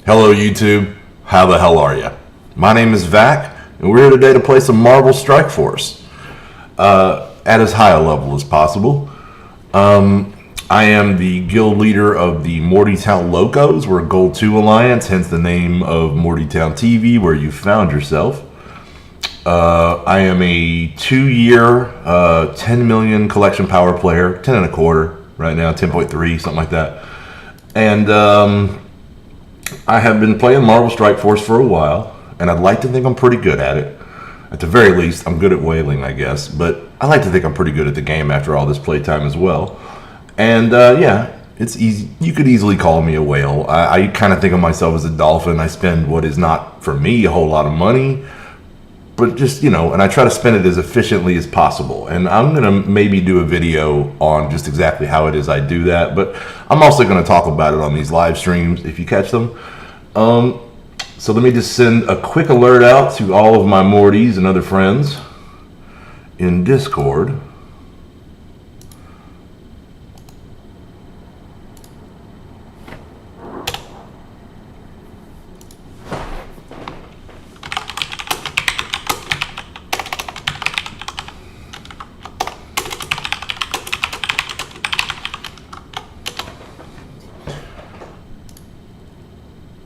Hello YouTube, how the hell are ya? My name is Vac, and we're here today to play some Marvel Strike Force at as high a level as possible. I am the guild leader of the Mortytown Locos. We're a Gold 2 Alliance, hence the name of Mortytown TV, where you found yourself. I am a 2-year, 10 million collection power player, 10 and a quarter right now, 10.3, something like that. And I have been playing Marvel Strike Force for a while, and I'd like to think I'm pretty good at it. At the very least, I'm good at whaling, I guess, but I like to think I'm pretty good at the game after all this playtime as well. And yeah, it's easy. You could easily call me a whale. I kind of think of myself as a dolphin. I spend what is not, for me, a whole lot of money, but just, and I try to spend it as efficiently as possible. And I'm going to maybe do a video on just exactly how it is I do that, but I'm also going to talk about it on these live streams if you catch them. So let me just send a quick alert out to all of my Mortys and other friends in Discord.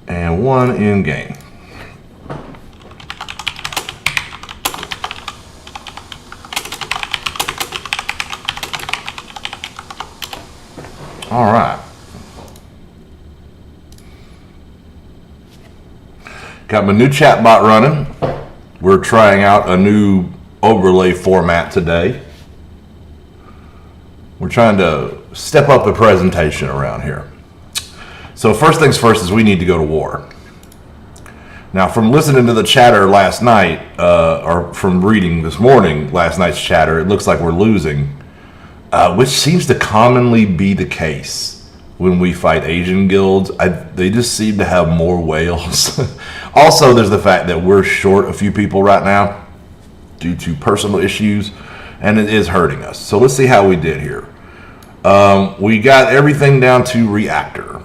And one in game. All right. Got my new chat bot running. We're trying out a new overlay format today. We're trying to step up the presentation around here. So first things first is we need to go to war. Now, from listening to the chatter last night, or from reading this morning, last night's chatter, it looks like we're losing, which seems to commonly be the case when we fight Asian guilds. They just seem to have more whales. Also, there's the fact that we're short a few people right now due to personal issues, and it is hurting us. So let's see how we did here. We got everything down to reactor.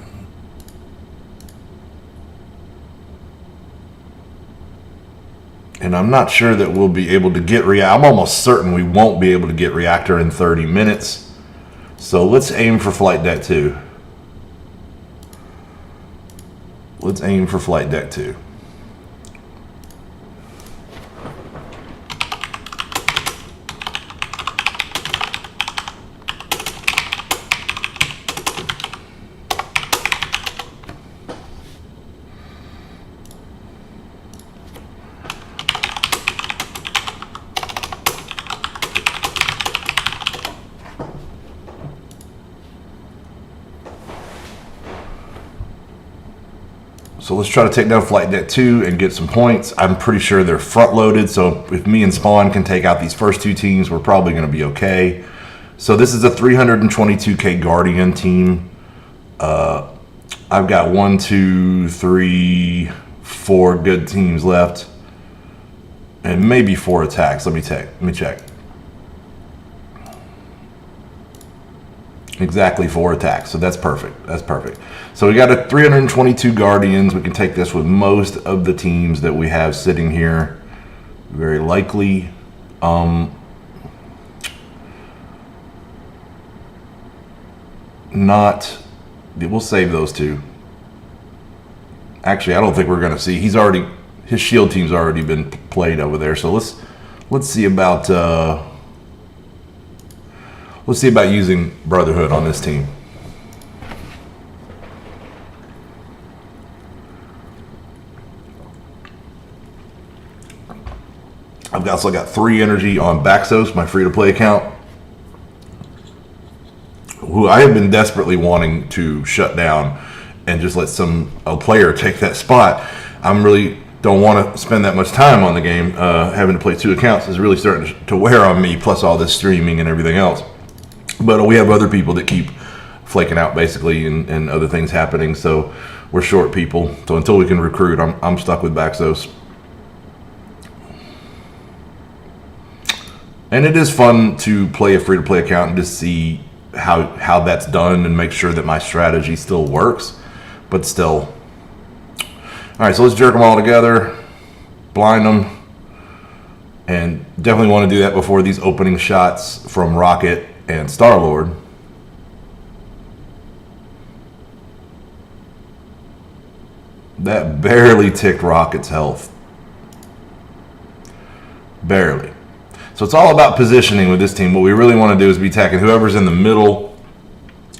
And I'm not sure that we'll be able to get I'm almost certain we won't be able to get reactor in 30 minutes. So let's aim for flight deck 2. Let's aim for flight deck 2. So let's try to take down flight deck 2 and get some points. I'm pretty sure they're front loaded, so if me and Spawn can take out these first 2 teams, we're probably going to be okay. So this is a 322k Guardian team. I've got 1, 2, 3, 4 good teams left, and maybe 4 attacks. Let me check. Exactly 4 attacks, so that's perfect. That's perfect. So we got a 322 Guardians. We can take this with most of the teams that we have sitting here. Very likely. We'll save those 2. Actually, I don't think we're going to see. His shield team's already been played over there. So let's see about using Brotherhood on this team. I've also got 3 energy on Baxos, my free-to-play account, who I have been desperately wanting to shut down and just let a player take that spot. I'm really don't want to spend that much time on the game. Having to play 2 accounts is really starting to wear on me, plus all this streaming and everything else. But we have other people that keep flaking out, basically, and other things happening. So we're short people. So until we can recruit, I'm stuck with Baxos. And it is fun to play a free-to-play account and just see how that's done and make sure that my strategy still works. But still, All right, so let's jerk them all together, blind them, and definitely want to do that before these opening shots from Rocket and Star-Lord. That barely ticked Rocket's health. Barely. So it's all about positioning with this team. What we really want to do is be attacking whoever's in the middle,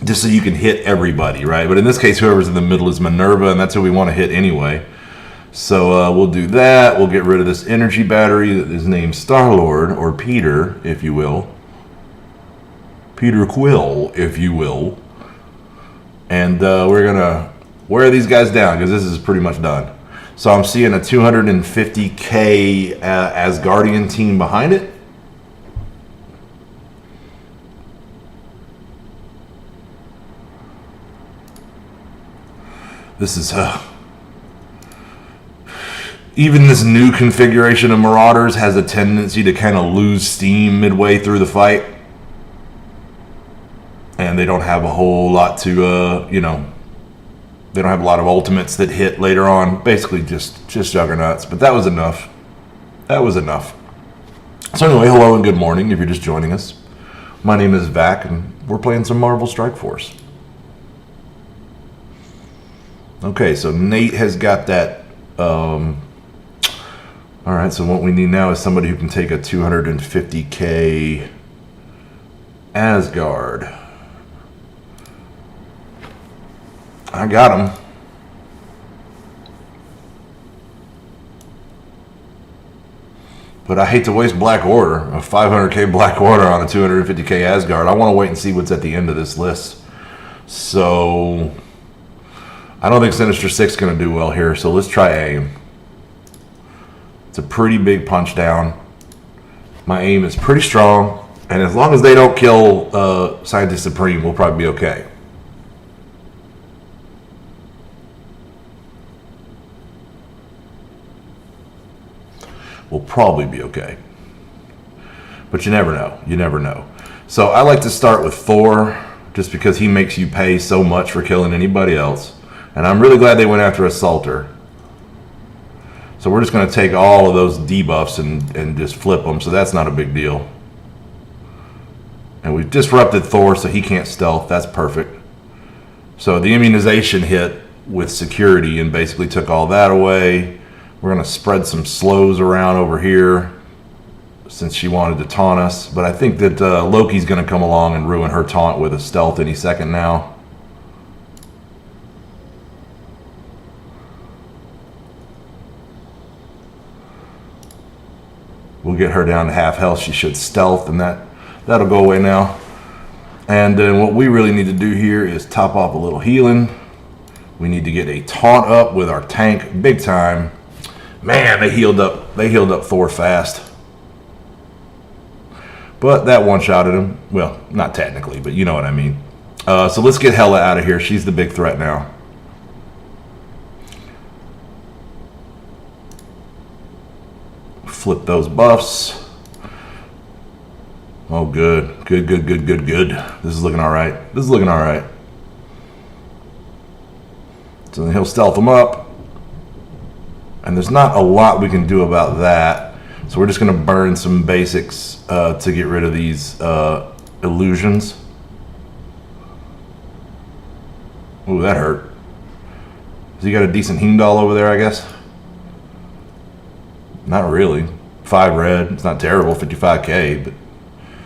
just so you can hit everybody, right? But in this case, whoever's in the middle is Minerva, and that's who we want to hit anyway. So we'll do that. We'll get rid of this energy battery that is named Star-Lord, or Peter, if you will. Peter Quill, if you will. And we're going to wear these guys down, because this is pretty much done. So I'm seeing a 250k Asgardian team behind it. This is even this new configuration of Marauders has a tendency to kind of lose steam midway through the fight, and they don't have a whole lot to you know, they don't have a lot of ultimates that hit later on. Basically just juggernauts. But that was enough. That was enough. So anyway, hello and good morning if you're just joining us. My name is Vac, and we're playing some Marvel Strike Force. Okay, so Nate has got that. All right, so what we need now is somebody who can take a 250k Asgard. I got him. But I hate to waste Black Order, a 500k Black Order on a 250k Asgard. I want to wait and see what's at the end of this list. So I don't think Sinister Six is going to do well here, so let's try aim. It's a pretty big punch down. My aim is pretty strong, and as long as they don't kill Scientist Supreme, we'll probably be okay. We'll probably be okay. But you never know. You never know. So I like to start with Thor, just because he makes you pay so much for killing anybody else. And I'm really glad they went after Assaulter. So we're just going to take all of those debuffs and just flip them, so that's not a big deal. And we've disrupted Thor, so he can't stealth. That's perfect. So the immunization hit with security and basically took all that away. We're going to spread some slows around over here since she wanted to taunt us. But I think that Loki's going to come along and ruin her taunt with a stealth any second now. We'll get her down to half health. She should stealth, and that'll go away now. And then what we really need to do here is top off a little healing. We need to get a taunt up with our tank big time. Man, they healed up Thor fast. But that one-shotted him. Well, not technically, but you know what I mean. So let's get Hela out of here. She's the big threat now. Flip those buffs. Oh, good. Good. This is looking all right. So then he'll stealth them up. And there's not a lot we can do about that. So we're just going to burn some basics to get rid of these illusions. Ooh, that hurt. Has he got a decent Heimdall over there, I guess? Not really. 5 red. It's not terrible. 55k, but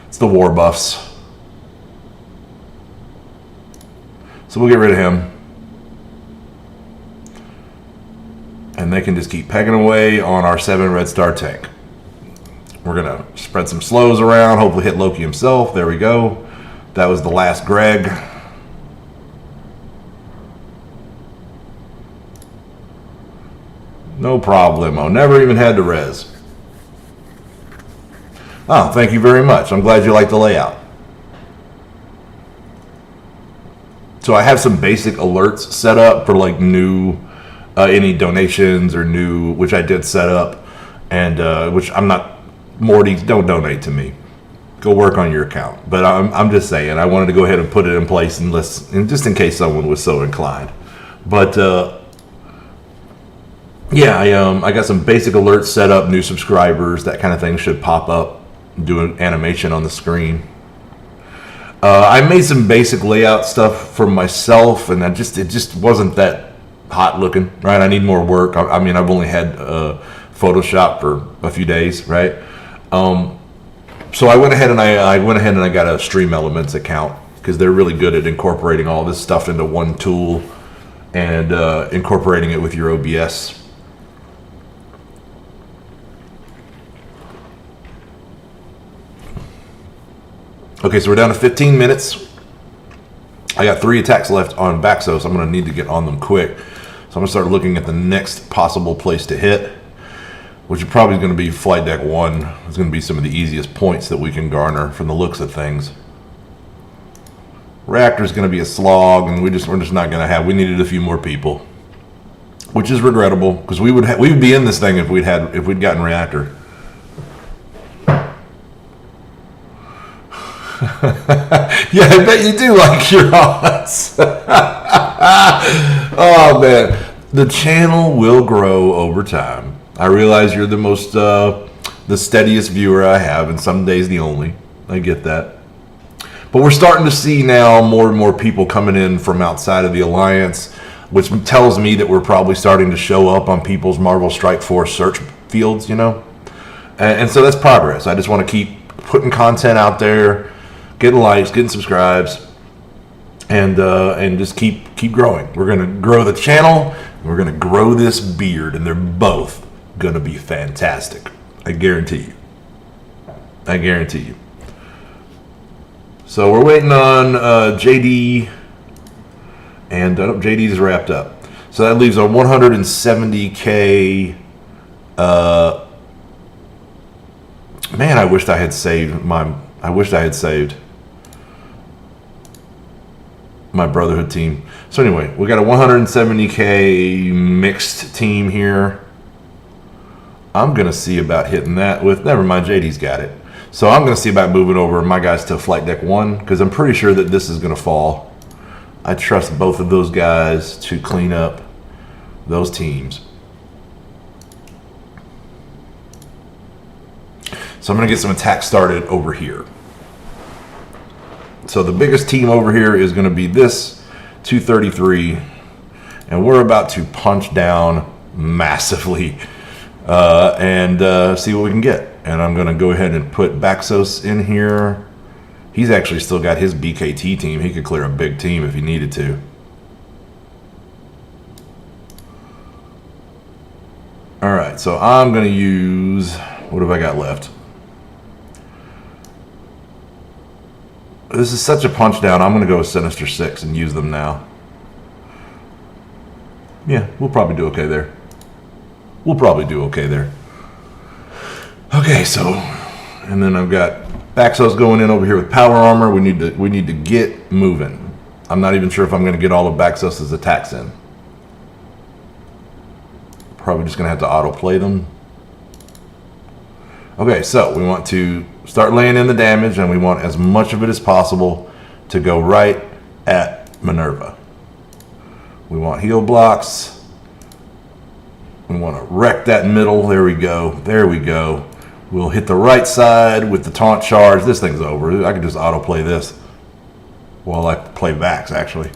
it's the war buffs. So we'll get rid of him. And they can just keep pegging away on our 7 red star tank. We're going to spread some slows around. Hopefully hit Loki himself. There we go. That was the last Greg. No problemo. Never even had to res. Oh, thank you very much. I'm glad you like the layout. So I have some basic alerts set up for like new, any donations or new, which I did set up, and which I'm not, Morty, don't donate to me. Go work on your account. But I'm just saying, I wanted to go ahead and put it in place and just in case someone was so inclined. But yeah, I got some basic alerts set up, new subscribers, that kind of thing should pop up, do an animation on the screen. I made some basic layout stuff for myself, and it just wasn't that hot looking, right? I need more work. I mean, I've only had Photoshop for a few days, right? So I went ahead and I got a Stream Elements account because they're really good at incorporating all this stuff into one tool and incorporating it with your OBS. Okay, so we're down to 15 minutes. I got 3 attacks left on Baxos. I'm going to need to get on them quick. So I'm going to start looking at the next possible place to hit, which is probably going to be Flight Deck 1. It's going to be some of the easiest points that we can garner from the looks of things. Reactor's going to be a slog, and we're just not going to have. We needed a few more people, which is regrettable because we would be in this thing if we'd gotten Reactor. Yeah, I bet you do like your odds. Oh man, the channel will grow over time. I realize you're the steadiest viewer I have, and some days the only. I get that. But we're starting to see now more and more people coming in from outside of the Alliance, which tells me that we're probably starting to show up on people's Marvel Strike Force search fields, you know? And so that's progress. I just want to keep putting content out there, getting likes, getting subscribes, and just keep growing. We're going to grow the channel, and we're going to grow this beard, and they're both going to be fantastic. I guarantee you. I guarantee you. So we're waiting on JD, and JD's wrapped up. So that leaves a 170K. Man, I wished I had saved my Brotherhood team. So anyway, we got a 170K mixed team here. I'm gonna see about hitting that with. Never mind, JD's got it. So I'm going to see about moving over my guys to Flight Deck 1 because I'm pretty sure that this is going to fall. I trust both of those guys to clean up those teams. So I'm going to get some attacks started over here. So the biggest team over here is going to be this 233, and we're about to punch down massively and see what we can get. And I'm going to go ahead and put Baxos in here. He's actually still got his BKT team. He could clear a big team if he needed to. All right, so I'm going to use, what have I got left? This is such a punch down. I'm going to go with Sinister 6 and use them now. Yeah, we'll probably do okay there. Okay, so, and then I've got Baxos going in over here with power armor. We need to get moving. I'm not even sure if I'm going to get all of Baxos' attacks in. Probably just going to have to auto-play them. Okay, so we want to start laying in the damage, and we want as much of it as possible to go right at Minerva. We want heal blocks. We want to wreck that middle. There we go. There we go. We'll hit the right side with the taunt charge. This thing's over. I can just auto-play this while I play Vax, actually.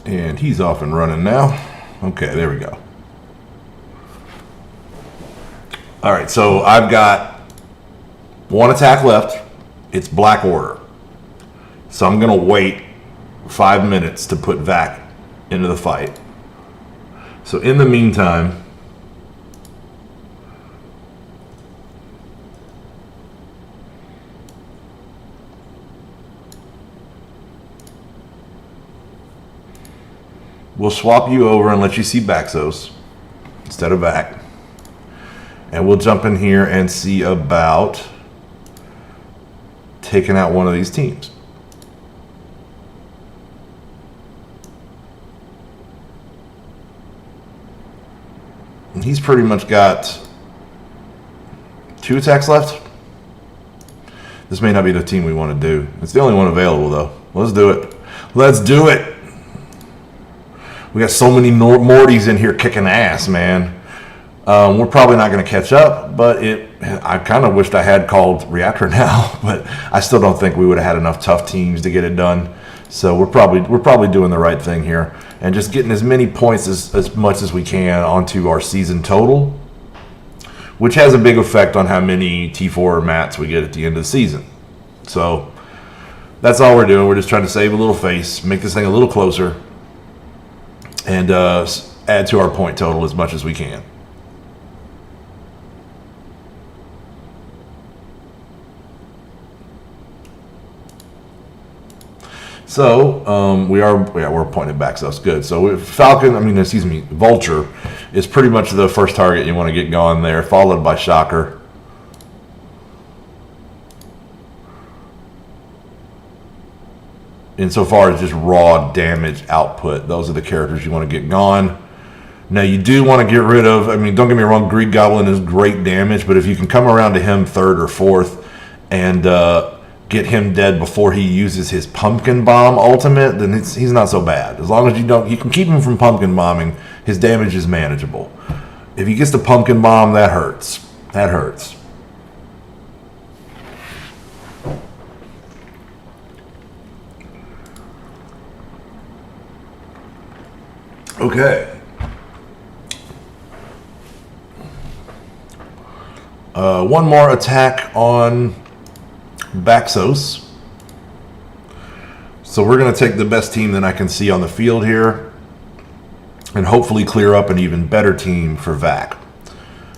And he's off and running now. Okay, there we go. All right, so I've got one attack left. It's Black Order. So I'm going to wait 5 minutes to put Vac into the fight. So in the meantime, we'll swap you over and let you see Baxos instead of Vac. And we'll jump in here and see about taking out one of these teams. he's pretty much got 2 attacks left. This may not be the team we want to do. It's the only one available, though. Let's do it. Let's do it. We got so many Mortys in here kicking ass, man. We're probably not going to catch up, but I kind of wished I had called Reactor now, but I still don't think we would have had enough tough teams to get it done. So we're probably doing the right thing here and just getting as many points as much as we can onto our season total, which has a big effect on how many T4 mats we get at the end of the season. So that's all we're doing. We're just trying to save a little face, make this thing a little closer, and add to our point total as much as we can. So we're pointed back, so that's good. So Vulture is pretty much the first target you want to get going there, followed by Shocker. Insofar as just raw damage output, those are the characters you want to get going. Now you do want to get rid of, don't get me wrong, Greek Goblin is great damage, but if you can come around to him 3rd or 4th and get him dead before he uses his Pumpkin Bomb ultimate, then he's not so bad. As long as you can keep him from Pumpkin Bombing, his damage is manageable. If he gets the Pumpkin Bomb, that hurts. That hurts. Okay. One more attack on Baxos. So we're going to take the best team that I can see on the field here and hopefully clear up an even better team for Vac.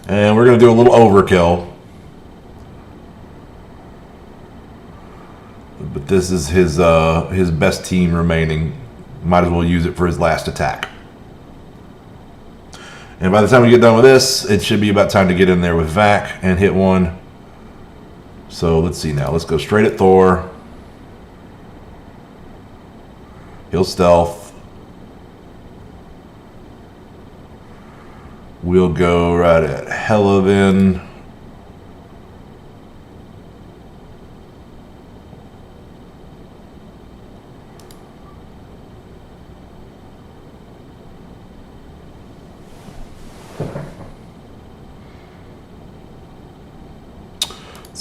And we're going to do a little overkill. But this is his best team remaining. Might as well use it for his last attack. And by the time we get done with this, it should be about time to get in there with Vac and hit one. So let's see now. Let's go straight at Thor. He'll stealth. We'll go right at Helivin.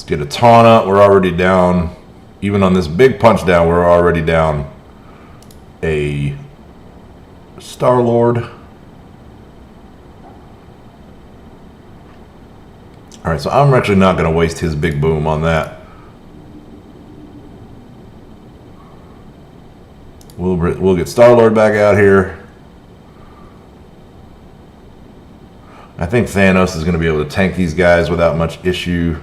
Get a Taunt. We're already down. Even on this big punch down, we're already down a Star-Lord. Alright, so I'm actually not going to waste his big boom on that. We'll get Star-Lord back out here. I think Thanos is going to be able to tank these guys without much issue.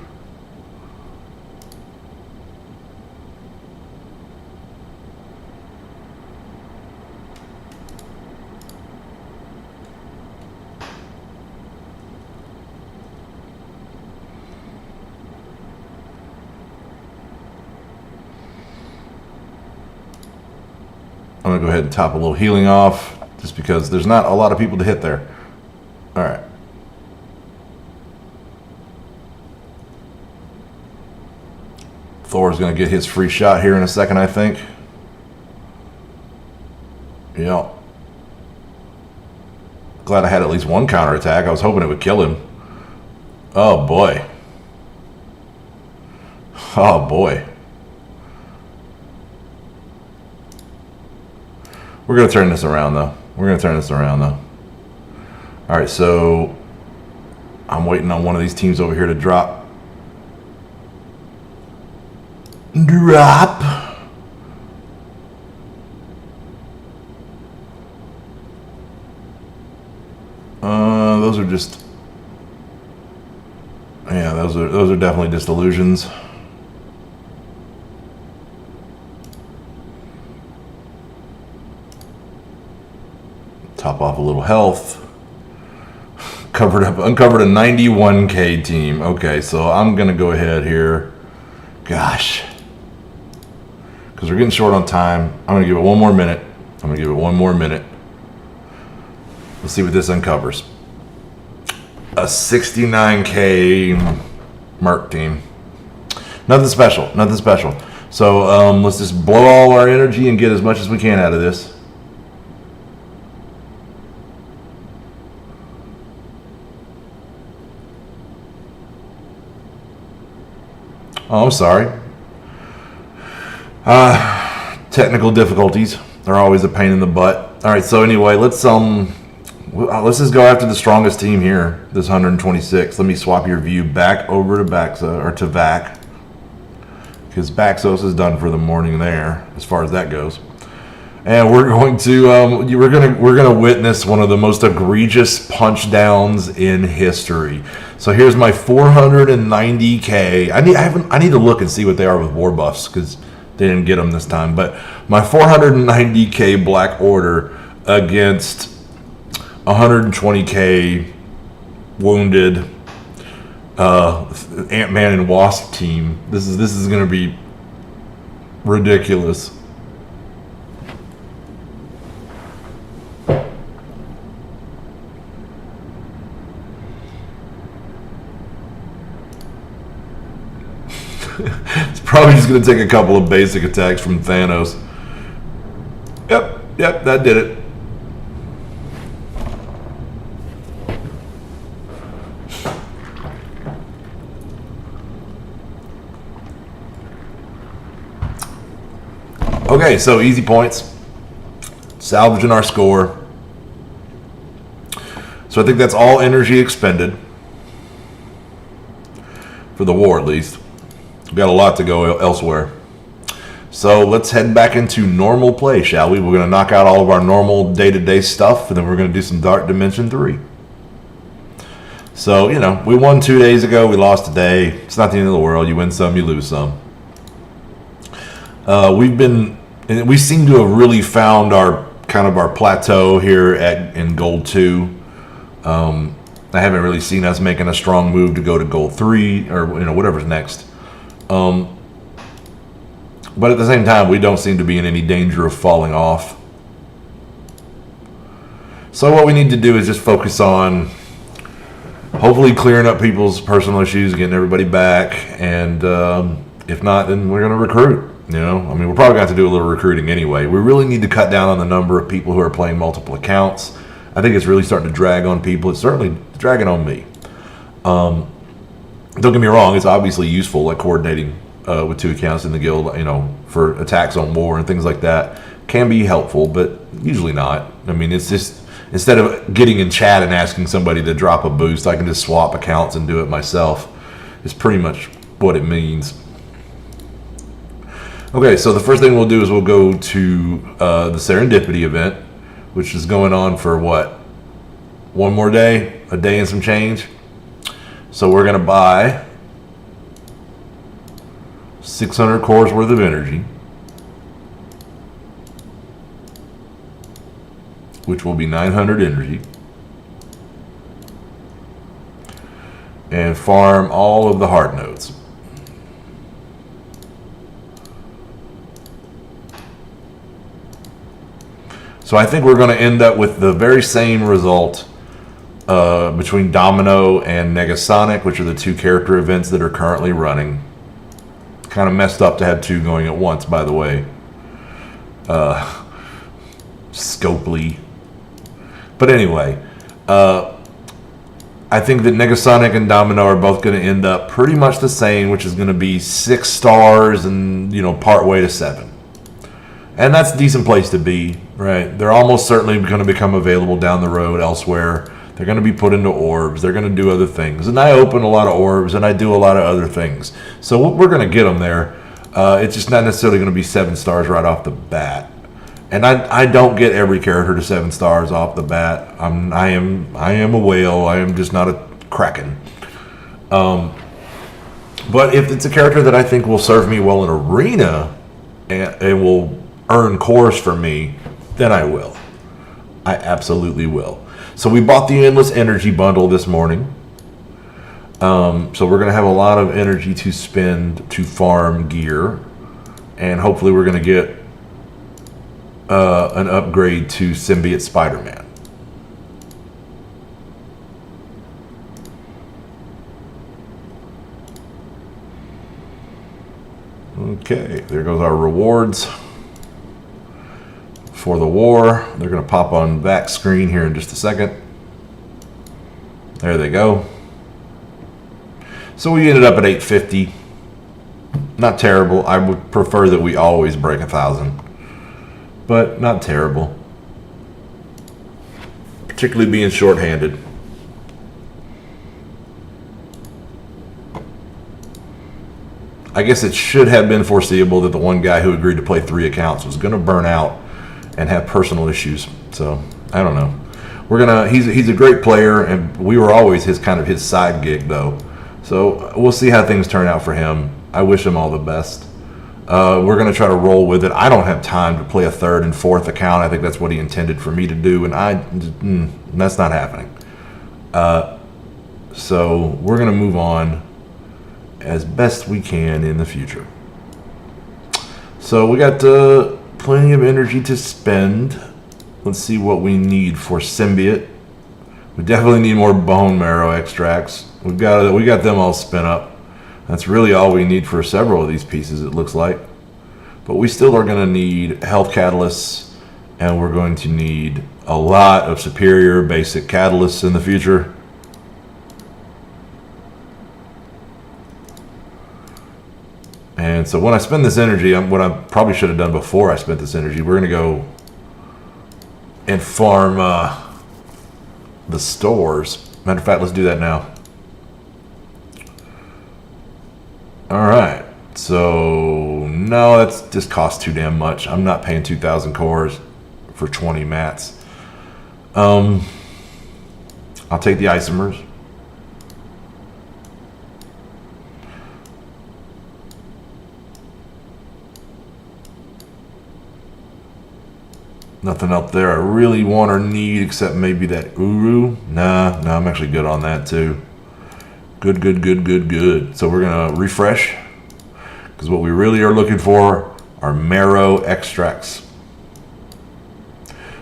I'm going to go ahead and top a little healing off just because there's not a lot of people to hit there. All right. Thor's going to get his free shot here in a second, I think. Yeah. Glad I had at least one counterattack. I was hoping it would kill him. Oh, boy. Oh, boy. We're going to turn this around, though. All right, so I'm waiting on one of these teams over here to drop. Those are just... Yeah, those are definitely just illusions. Top off a little health. Uncovered a 91k team. Okay, so I'm gonna go ahead here. Gosh, because we're getting short on time. I'm gonna give it one more minute. Let's see what this uncovers. a 69k Merc team. Nothing special. Nothing special. So let's just blow all our energy and get as much as we can out of this. Oh, I'm sorry. Technical difficulties. They're always a pain in the butt. All right, so anyway, let's just go after the strongest team here. This 126. Let me swap your view back over to Vac, because Baxos is done for the morning there, as far as that goes. And we're going to witness one of the most egregious punch downs in history. So here's my 490k. I need to look and see what they are with war buffs, because they didn't get them this time. But my 490k Black Order against 120k wounded Ant-Man and Wasp team. This is going to be ridiculous. It's probably just going to take a couple of basic attacks from Thanos. Yep, that did it. Okay, so easy points. Salvaging our score. So I think that's all energy expended. For the war, at least. We've got a lot to go elsewhere. So let's head back into normal play, shall we? We're going to knock out all of our normal day-to-day stuff, and then we're going to do some Dark Dimension 3. So, we won 2 days ago. We lost today. It's not the end of the world. You win some, you lose some. We seem to have really found our plateau here in Gold 2. I haven't really seen us making a strong move to go to Gold 3 or whatever's next. But at the same time, we don't seem to be in any danger of falling off. So what we need to do is just focus on hopefully clearing up people's personal issues, getting everybody back, and if not, then we're going to recruit. We're probably going to have to do a little recruiting anyway. We really need to cut down on the number of people who are playing multiple accounts. I think it's really starting to drag on people. It's certainly dragging on me. Don't get me wrong, it's obviously useful, like coordinating with 2 accounts in the guild, for attacks on war and things like that. Can be helpful, but usually not. It's just, instead of getting in chat and asking somebody to drop a boost, I can just swap accounts and do it myself. It's pretty much what it means. Okay, so the first thing we'll do is we'll go to the Serendipity event, which is going on for what? One more day? A day and some change? So we're going to buy 600 cores worth of energy, which will be 900 energy, and farm all of the heart nodes. So I think we're going to end up with the very same result between Domino and Negasonic, which are the 2 character events that are currently running. Kind of messed up to have 2 going at once, by the way. Scopely. But anyway, I think that Negasonic and Domino are both going to end up pretty much the same, which is going to be 6 stars and, part way to 7. And that's a decent place to be, right? They're almost certainly going to become available down the road elsewhere. They're going to be put into orbs. They're going to do other things. And I open a lot of orbs, and I do a lot of other things. So we're going to get them there. It's just not necessarily going to be 7 stars right off the bat. And I don't get every character to 7 stars off the bat. I am a whale. I am just not a kraken. But if it's a character that I think will serve me well in arena and will earn cores for me, then I will. I absolutely will. So we bought the Endless Energy Bundle this morning. So we're going to have a lot of energy to spend to farm gear. And hopefully we're going to get an upgrade to Symbiote Spider-Man. Okay, there goes our rewards for the war. They're going to pop on back screen here in just a second. There they go. So we ended up at 850. Not terrible. I would prefer that we always break 1,000, but not terrible. Particularly being short-handed. I guess it should have been foreseeable that the one guy who agreed to play 3 accounts was going to burn out and have personal issues. So I don't know. We're gonna. He's a great player, and we were always his side gig though. So we'll see how things turn out for him. I wish him all the best. We're gonna try to roll with it. I don't have time to play a 3rd and 4th account. I think that's what he intended for me to do, and that's not happening. So we're gonna move on as best we can in the future. So we got plenty of energy to spend. Let's see what we need for symbiote. We definitely need more bone marrow extracts. We got them all spent up. That's really all we need for several of these pieces, it looks like. But we still are going to need health catalysts, and we're going to need a lot of superior basic catalysts in the future. And so when I spend this energy, what I probably should have done before I spent this energy, we're going to go and farm the stores. Matter of fact, let's do that now. Alright, so no, that's just costs too damn much. I'm not paying 2,000 cores for 20 mats. I'll take the isomers. Nothing up there I really want or need except maybe that Uru. Nah, I'm actually good on that too. Good. So we're going to refresh, because what we really are looking for are marrow extracts,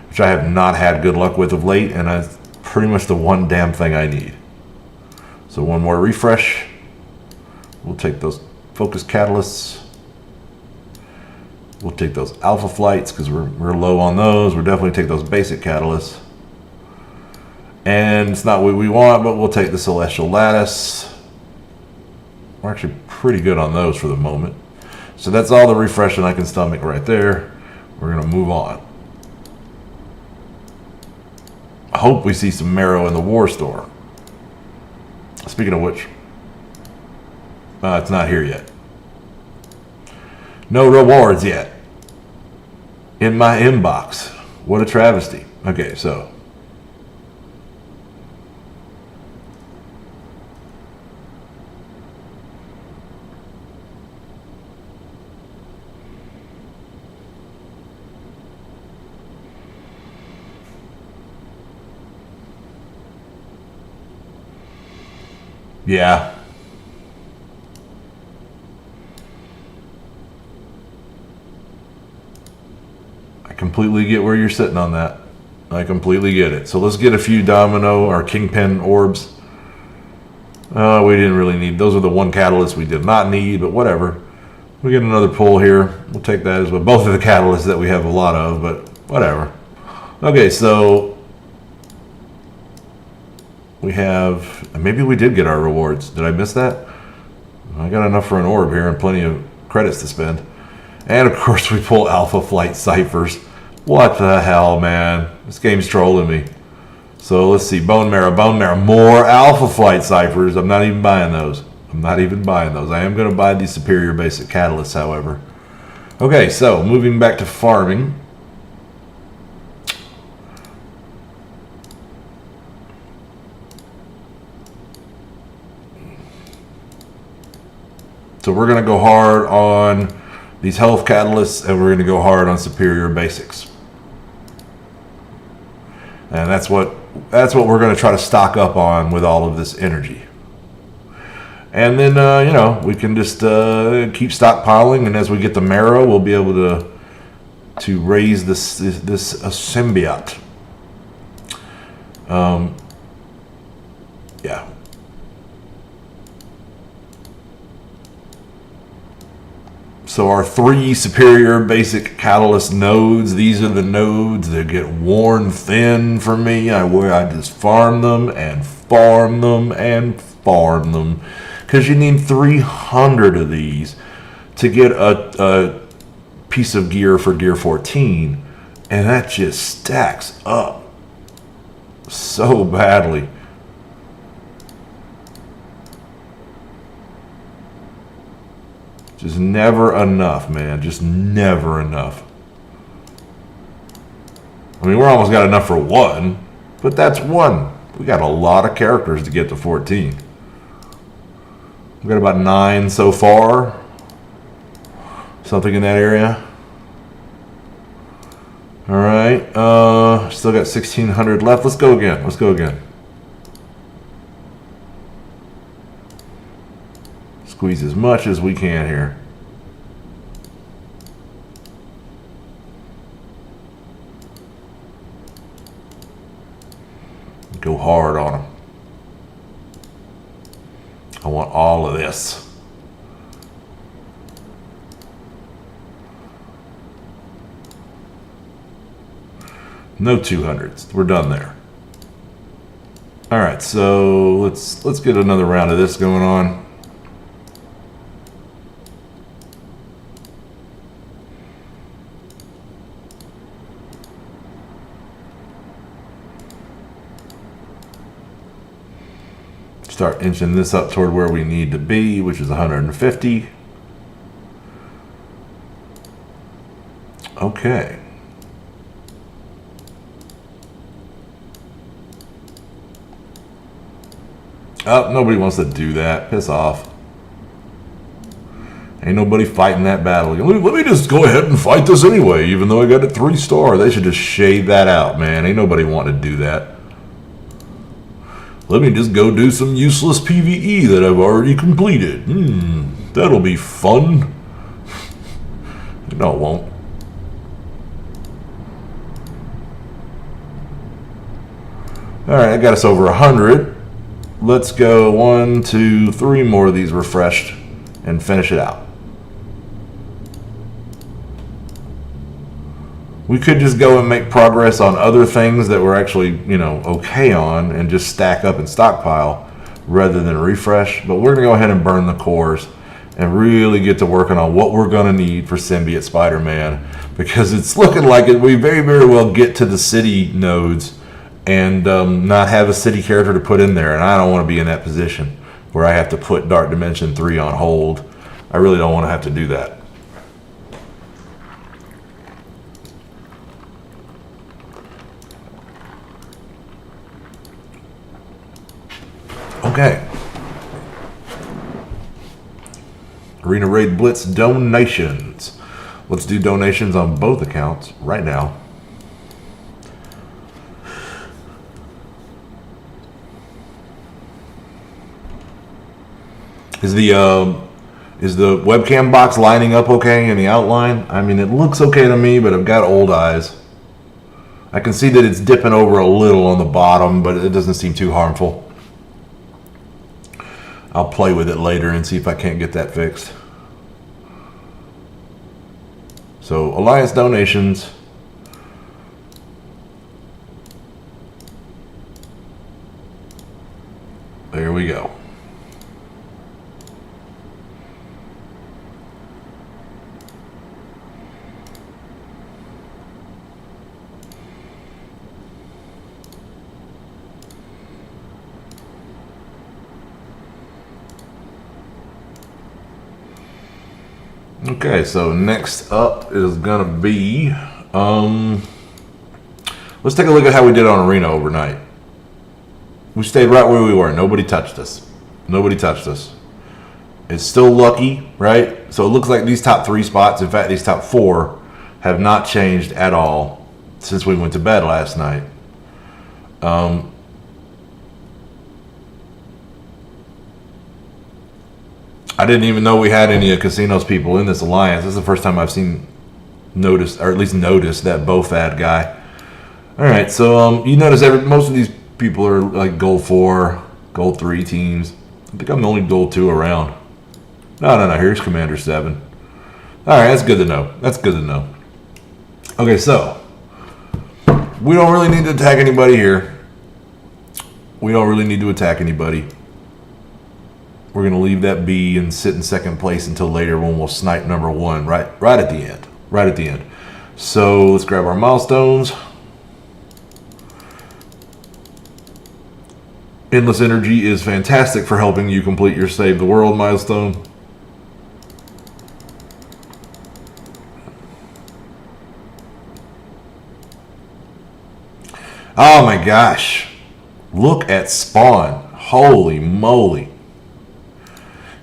which I have not had good luck with of late, and that's pretty much the one damn thing I need. So one more refresh. We'll take those focus catalysts. We'll take those alpha flights because we're low on those. We'll definitely take those basic catalysts. And it's not what we want, but we'll take the celestial lattice. We're actually pretty good on those for the moment. So that's all the refreshing I can stomach right there. We're going to move on. I hope we see some marrow in the war store. Speaking of which, it's not here yet. No rewards yet in my inbox. What a travesty. Okay, so yeah. Completely get where you're sitting on that. I completely get it. So let's get a few domino or kingpin orbs. We didn't really need. Those are the one catalyst we did not need, but whatever. We get another pull here. We'll take that as well. Both of the catalysts that we have a lot of, but whatever. Okay, so we have. Maybe we did get our rewards. Did I miss that? I got enough for an orb here and plenty of credits to spend. And of course we pull alpha flight ciphers. What the hell, man? This game's trolling me. So let's see, bone marrow, more alpha flight ciphers. I'm not even buying those. I am going to buy these superior basic catalysts, however. Okay, so moving back to farming. So we're going to go hard on these health catalysts, and we're going to go hard on superior basics. And that's what we're going to try to stock up on with all of this energy. And then we can just keep stockpiling, and as we get the marrow, we'll be able to raise this symbiote. Yeah. So our 3 superior basic catalyst nodes, these are the nodes that get worn thin for me. I just farm them and farm them and farm them. Because you need 300 of these to get a piece of gear for gear 14. And that just stacks up so badly. Just never enough, man. Just never enough. I mean, we're almost got enough for 1, but that's 1. We got a lot of characters to get to 14. We've got about 9 so far. Something in that area. All right. Still got 1,600 left. Let's go again. Let's go again. Squeeze as much as we can here. Go hard on them. I want all of this. No 200s. We're done there. All right, so let's get another round of this going on. Start inching this up toward where we need to be, which is 150. Okay. Oh, nobody wants to do that. Piss off. Ain't nobody fighting that battle. Let me just go ahead and fight this anyway, even though I got a 3-star. They should just shade that out, man. Ain't nobody wanting to do that. Let me just go do some useless PvE that I've already completed. That'll be fun. No, it won't. Alright, I got us over 100. Let's go 1, 2, 3 more of these refreshed and finish it out. We could just go and make progress on other things that we're actually, okay on and just stack up and stockpile rather than refresh. But we're going to go ahead and burn the cores and really get to working on what we're going to need for Symbiote Spider-Man, because it's looking like we very, very well get to the city nodes and not have a city character to put in there. And I don't want to be in that position where I have to put Dark Dimension 3 on hold. I really don't want to have to do that. Okay. Arena Raid Blitz donations. Let's do donations on both accounts right now. Is the webcam box lining up okay in the outline? I mean, it looks okay to me, but I've got old eyes. I can see that it's dipping over a little on the bottom, but it doesn't seem too harmful. I'll play with it later and see if I can't get that fixed. So, Alliance donations. There we go. Okay, so next up is gonna be let's take a look at how we did on Arena overnight. We stayed right where we were. Nobody touched us. Nobody touched us. It's still lucky, right? So it looks like these top 3 spots, in fact these top 4, have not changed at all since we went to bed last night. I didn't even know we had any of Casino's people in this alliance. This is the first time I've noticed that BoFad guy. All right, so you notice most of these people are like Gold 4, Gold 3 teams. I think I'm the only Gold 2 around. No, here's Commander 7. All right, that's good to know. That's good to know. Okay, so we don't really need to attack anybody here. We don't really need to attack anybody. We're going to leave that be and sit in second place until later when we'll snipe number one right at the end. Right at the end. So let's grab our milestones. Endless energy is fantastic for helping you complete your Save the World milestone. Oh my gosh. Look at Spawn. Holy moly.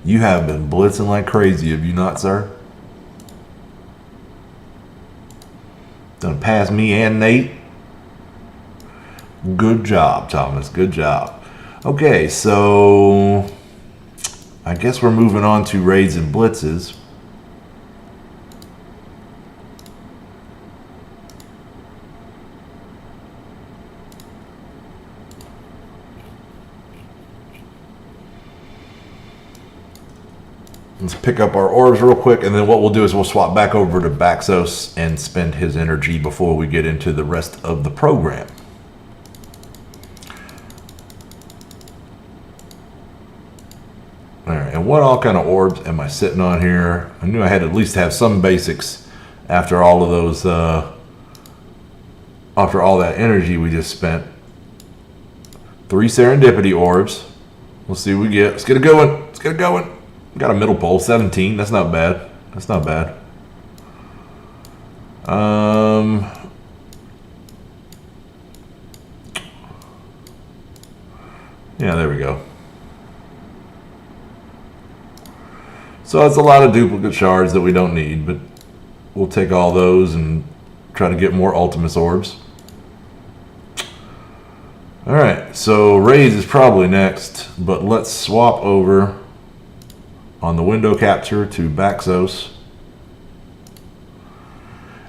You have been blitzing like crazy, have you not, sir? Done pass me and Nate. Good job, Thomas. Good job. Okay, so I guess we're moving on to raids and blitzes. Let's pick up our orbs real quick, and then what we'll do is we'll swap back over to Baxos and spend his energy before we get into the rest of the program. Alright, and what all kind of orbs am I sitting on here? I knew I had to at least have some basics after all of those, after all that energy we just spent. 3 serendipity orbs. We'll see what we get. Let's get it going. Let's get it going. Got a middle pole, 17. That's not bad. That's not bad. Yeah, there we go. So it's a lot of duplicate shards that we don't need, but we'll take all those and try to get more Ultimus orbs. Alright, so Raids is probably next, but let's swap over on the window capture to Baxos.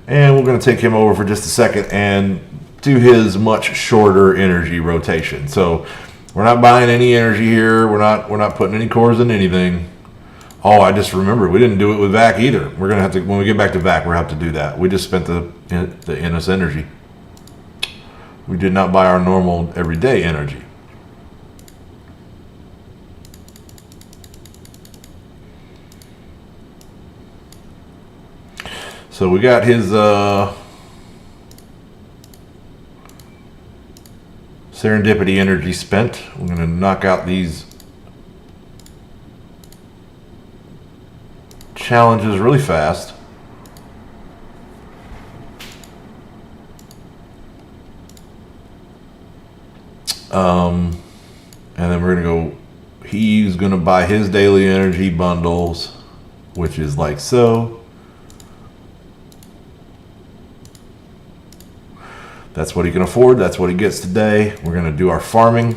And we're going to take him over for just a second and do his much shorter energy rotation. So we're not buying any energy here. We're not putting any cores in anything. Oh, I just remembered we didn't do it with VAC either. We're going to have to, when we get back to VAC, we'll have to do that. We just spent the NS energy. We did not buy our normal everyday energy. So we got his serendipity energy spent. We're going to knock out these challenges really fast. And then we're going to go, he's going to buy his daily energy bundles, which is like so. That's what he can afford. That's what he gets today. We're going to do our farming.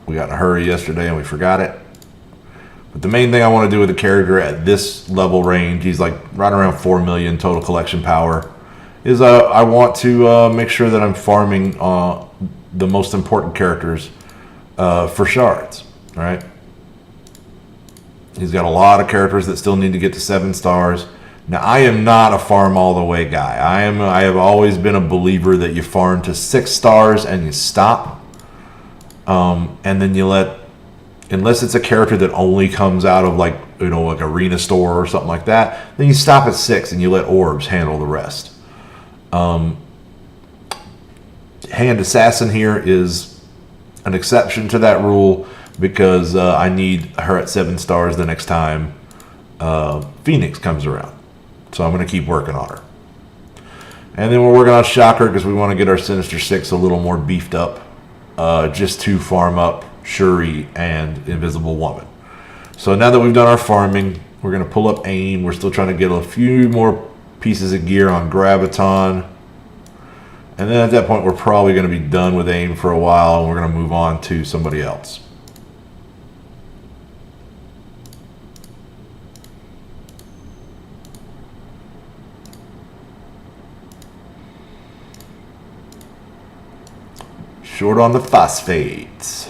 We got in a hurry yesterday and we forgot it. But the main thing I want to do with the character at this level range, he's like right around 4 million total collection power, is I want to make sure that I'm farming the most important characters for shards, right? He's got a lot of characters that still need to get to 7 stars. Now, I am not a farm all the way guy. I have always been a believer that you farm to 6 stars and you stop. And then you let, unless it's a character that only comes out of like, you know, like Arena Store or something like that, then you stop at 6 and you let orbs handle the rest. Hand Assassin here is an exception to that rule because I need her at 7 stars the next time Phoenix comes around. So I'm going to keep working on her. And then we're working on Shocker because we want to get our Sinister 6 a little more beefed up just to farm up Shuri and Invisible Woman. So now that we've done our farming, we're going to pull up AIM. We're still trying to get a few more pieces of gear on Graviton. And then at that point, we're probably going to be done with AIM for a while, and we're going to move on to somebody else. Short on the phosphates.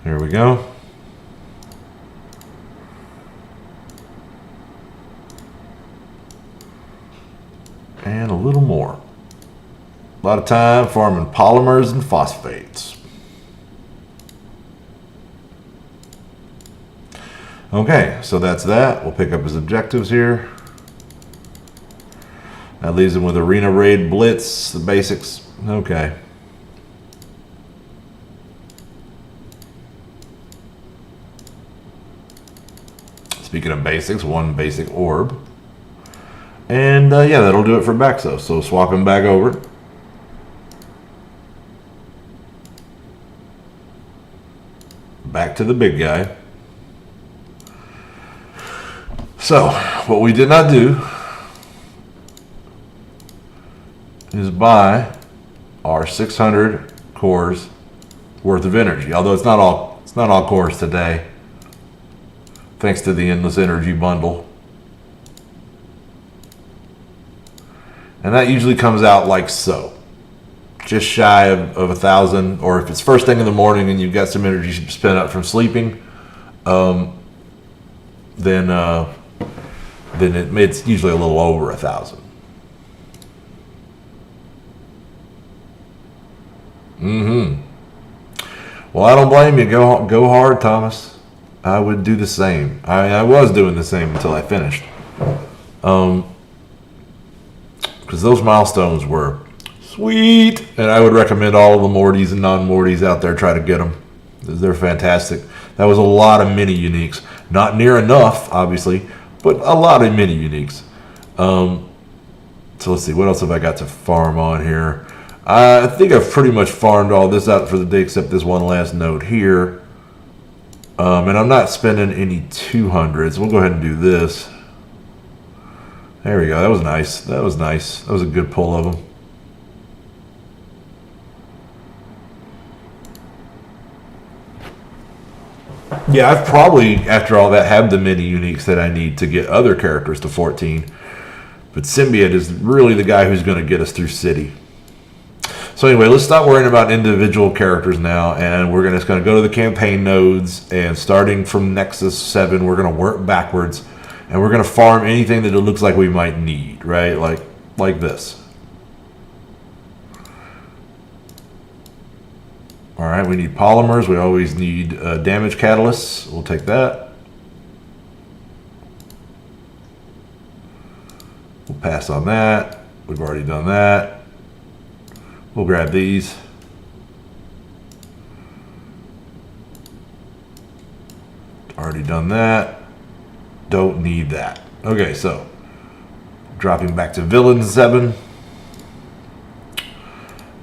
Here we go. And a little more. A lot of time farming polymers and phosphates. Okay, so that's that. We'll pick up his objectives here. That leaves him with Arena Raid Blitz, the basics. Okay. Speaking of basics, 1 basic orb. And yeah, that'll do it for Baxo. So swap him back over. Back to the big guy. So, what we did not do is buy our 600 cores worth of energy. Although it's not all cores today, thanks to the Endless Energy bundle. And that usually comes out like so. Just shy of 1,000, or if it's first thing in the morning and you've got some energy spent up from sleeping, then it's usually a little over 1,000. Well, I don't blame you. Go hard, Thomas. I would do the same. I was doing the same until I finished. Because those milestones were sweet, and I would recommend all of the Mortys and non-Mortys out there try to get them. They're fantastic. That was a lot of mini uniques. Not near enough, obviously, but a lot of mini uniques. So let's see, what else have I got to farm on here? I think I've pretty much farmed all this out for the day except this one last node here. And I'm not spending any 200s. We'll go ahead and do this. There we go. That was nice. That was nice. That was a good pull of them. Yeah, I've probably, after all that, have the mini uniques that I need to get other characters to 14. But Symbiote is really the guy who's going to get us through City. So anyway, let's stop worrying about individual characters now, and we're just going to go to the campaign nodes, and starting from Nexus 7, we're going to work backwards, and we're going to farm anything that it looks like we might need, right? Like this. All right, we need polymers. We always need damage catalysts. We'll take that. We'll pass on that. We've already done that. We'll grab these. Already done that. Don't need that. Okay, so dropping back to Villain 7.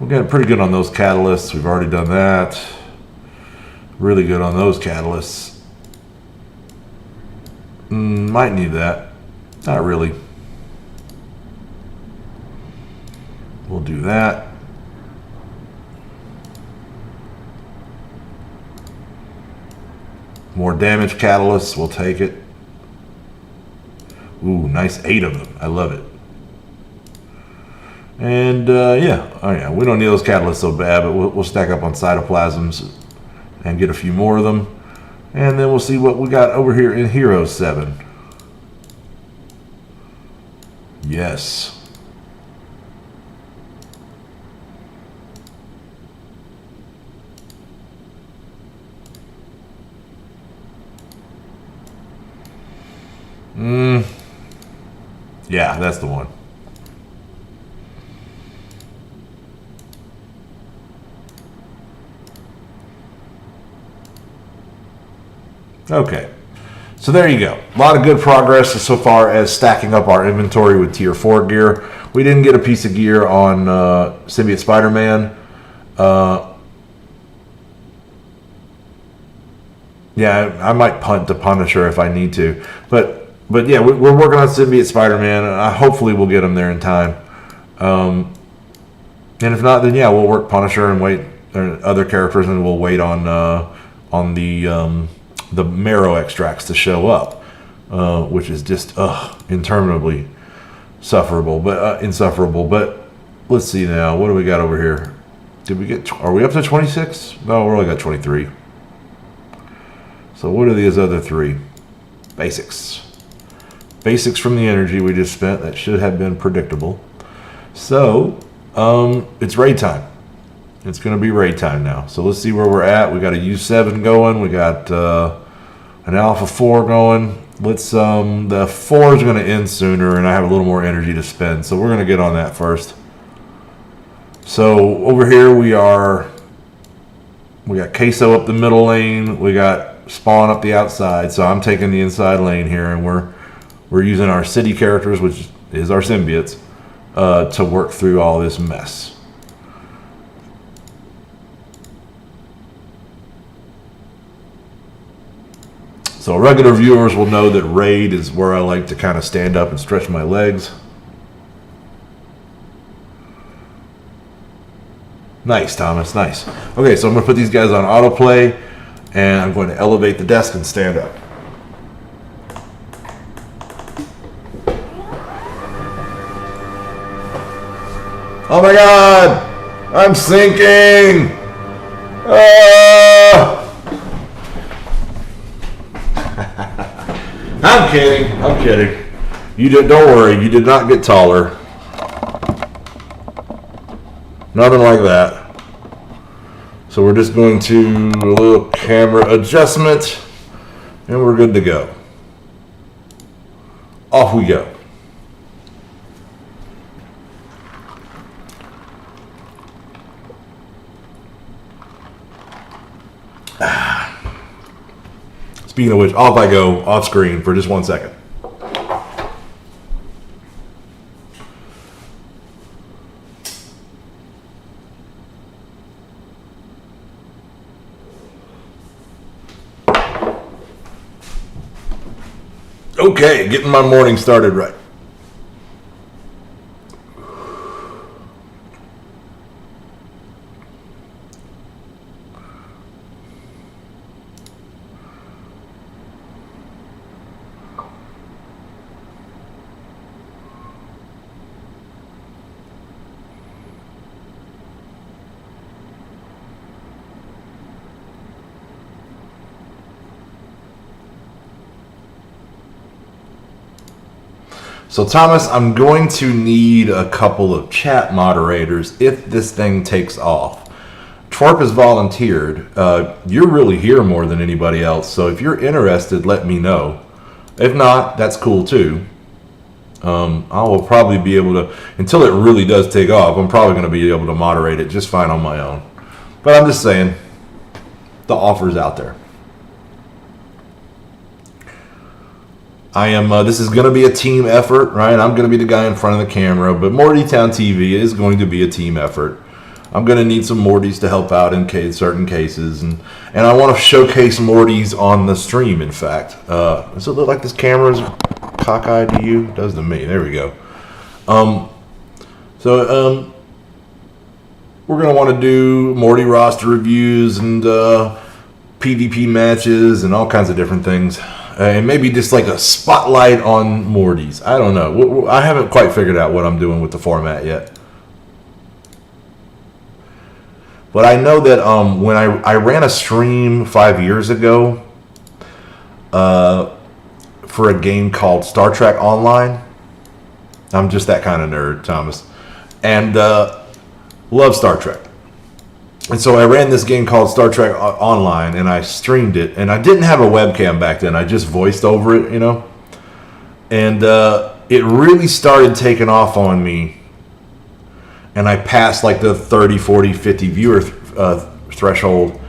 We're getting pretty good on those catalysts. We've already done that. Really good on those catalysts. Might need that. Not really. We'll do that. More damage catalysts. We'll take it. Ooh, nice 8 of them. I love it. And yeah, oh yeah, we don't need those catalysts so bad, but we'll stack up on cytoplasms and get a few more of them. And then we'll see what we got over here in Hero 7. Yes. Yeah, that's the one. Okay, so there you go. A lot of good progress so far as stacking up our inventory with tier 4 gear. We didn't get a piece of gear on Symbiote Spider-Man. Yeah, I might punt to Punisher if I need to. But yeah, we're working on Symbiote Spider-Man. Hopefully we'll get him there in time. And if not, then yeah, we'll work Punisher and wait other characters, and we'll wait on the marrow extracts to show up, which is just interminably insufferable. But let's see now. What do we got over here? Did we get? Are we up to 26? No, we only got 23. So what are these other three? Basics. Basics from the energy we just spent. That should have been predictable. So it's raid time. It's going to be raid time now. So let's see where we're at. We got a U7 going. We got an Alpha 4 going. Let's the 4 is going to end sooner, and I have a little more energy to spend. So we're going to get on that first. So over here we got Queso up the middle lane. We got Spawn up the outside. So I'm taking the inside lane here, and we're using our city characters, which is our symbiotes, to work through all this mess. So regular viewers will know that raid is where I like to kind of stand up and stretch my legs. Nice, Thomas, nice. Okay, so I'm going to put these guys on autoplay, and I'm going to elevate the desk and stand up. Oh my God! I'm sinking! I'm kidding. I'm kidding. Don't worry. You did not get taller. Nothing like that. So we're just going to a little camera adjustment, and we're good to go. Off we go. Speaking of which, off I go, off screen for just 1 second. Okay, getting my morning started right. So Thomas, I'm going to need a couple of chat moderators if this thing takes off. Twerp has volunteered. You're really here more than anybody else, so if you're interested, let me know. If not, that's cool too. I will probably be able to, until it really does take off, I'm probably going to be able to moderate it just fine on my own. But I'm just saying, the offer's out there. This is going to be a team effort, right? I'm going to be the guy in front of the camera, but Mortytown TV is going to be a team effort. I'm going to need some Mortys to help out in certain cases, and I want to showcase Mortys on the stream, in fact. Does it look like this camera's cockeyed to you? It does to me. There we go. We're going to want to do Morty roster reviews and PvP matches and all kinds of different things. And maybe just like a spotlight on Mortys. I don't know. I haven't quite figured out what I'm doing with the format yet. But I know that when I ran a stream 5 years ago for a game called Star Trek Online. I'm just that kind of nerd, Thomas. And love Star Trek. And so I ran this game called Star Trek Online, and I streamed it. And I didn't have a webcam back then. I just voiced over it, you know. And it really started taking off on me. And I passed like the 30, 40, 50 viewer threshold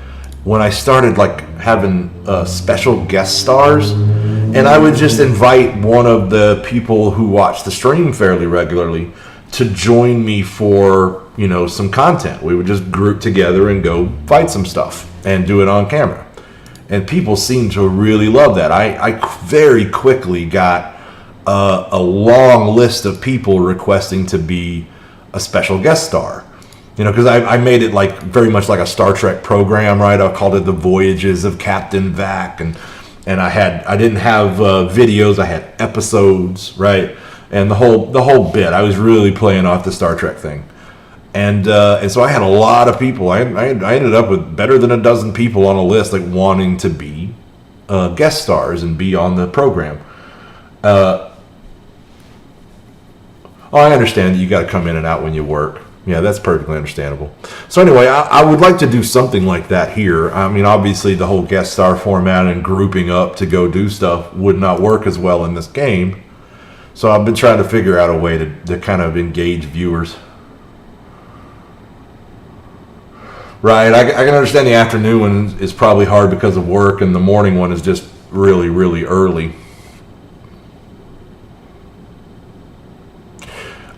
when I started like having special guest stars. And I would just invite one of the people who watch the stream fairly regularly to join me for, you know, some content. We would just group together and go fight some stuff and do it on camera. And people seem to really love that. I very quickly got a long list of people requesting to be a special guest star. You know, because I made it like very much like a Star Trek program, right? I called it The Voyages of Captain Vac, and I didn't have videos, I had episodes, right? And the whole bit, I was really playing off the Star Trek thing. And so I had a lot of people. I ended up with better than a dozen people on a list, like wanting to be guest stars and be on the program. I understand that you got to come in and out when you work. Yeah, that's perfectly understandable. So anyway, I would like to do something like that here. I mean, obviously the whole guest star format and grouping up to go do stuff would not work as well in this game. So I've been trying to figure out a way to kind of engage viewers. Right, I can understand the afternoon one is probably hard because of work, and the morning one is just really, really early.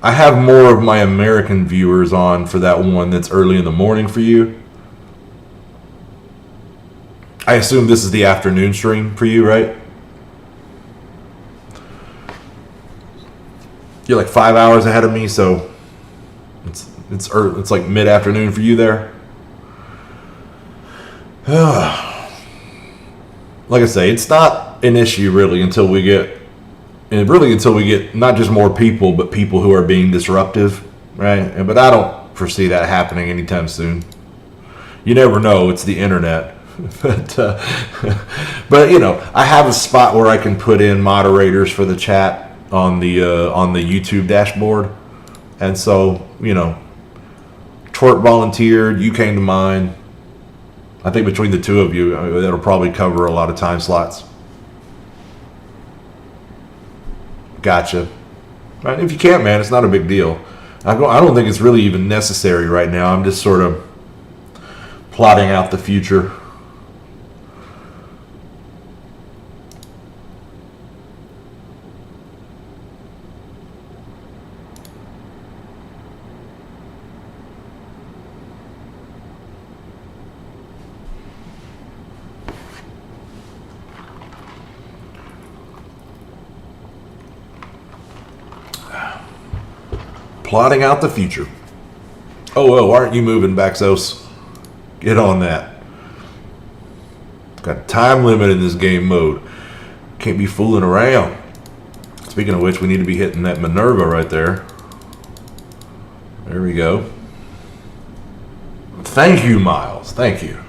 I have more of my American viewers on for that one that's early in the morning for you. I assume this is the afternoon stream for you, right? You're like 5 hours ahead of me, so it's like mid-afternoon for you there. Like I say, it's not an issue really until we get not just more people, but people who are being disruptive, right? But I don't foresee that happening anytime soon. You never know; it's the internet. But you know, I have a spot where I can put in moderators for the chat on the YouTube dashboard, and so you know, Twerp volunteered. You came to mind. I think between the two of you, that'll probably cover a lot of time slots. Gotcha. Right, if you can't, man, it's not a big deal. I don't think it's really even necessary right now. I'm just sort of plotting out the future. Plotting out the future. Oh, aren't you moving, Baxos? Get on that. Got a time limit in this game mode. Can't be fooling around. Speaking of which, we need to be hitting that Minerva right there. There we go. Thank you, Miles. Thank you.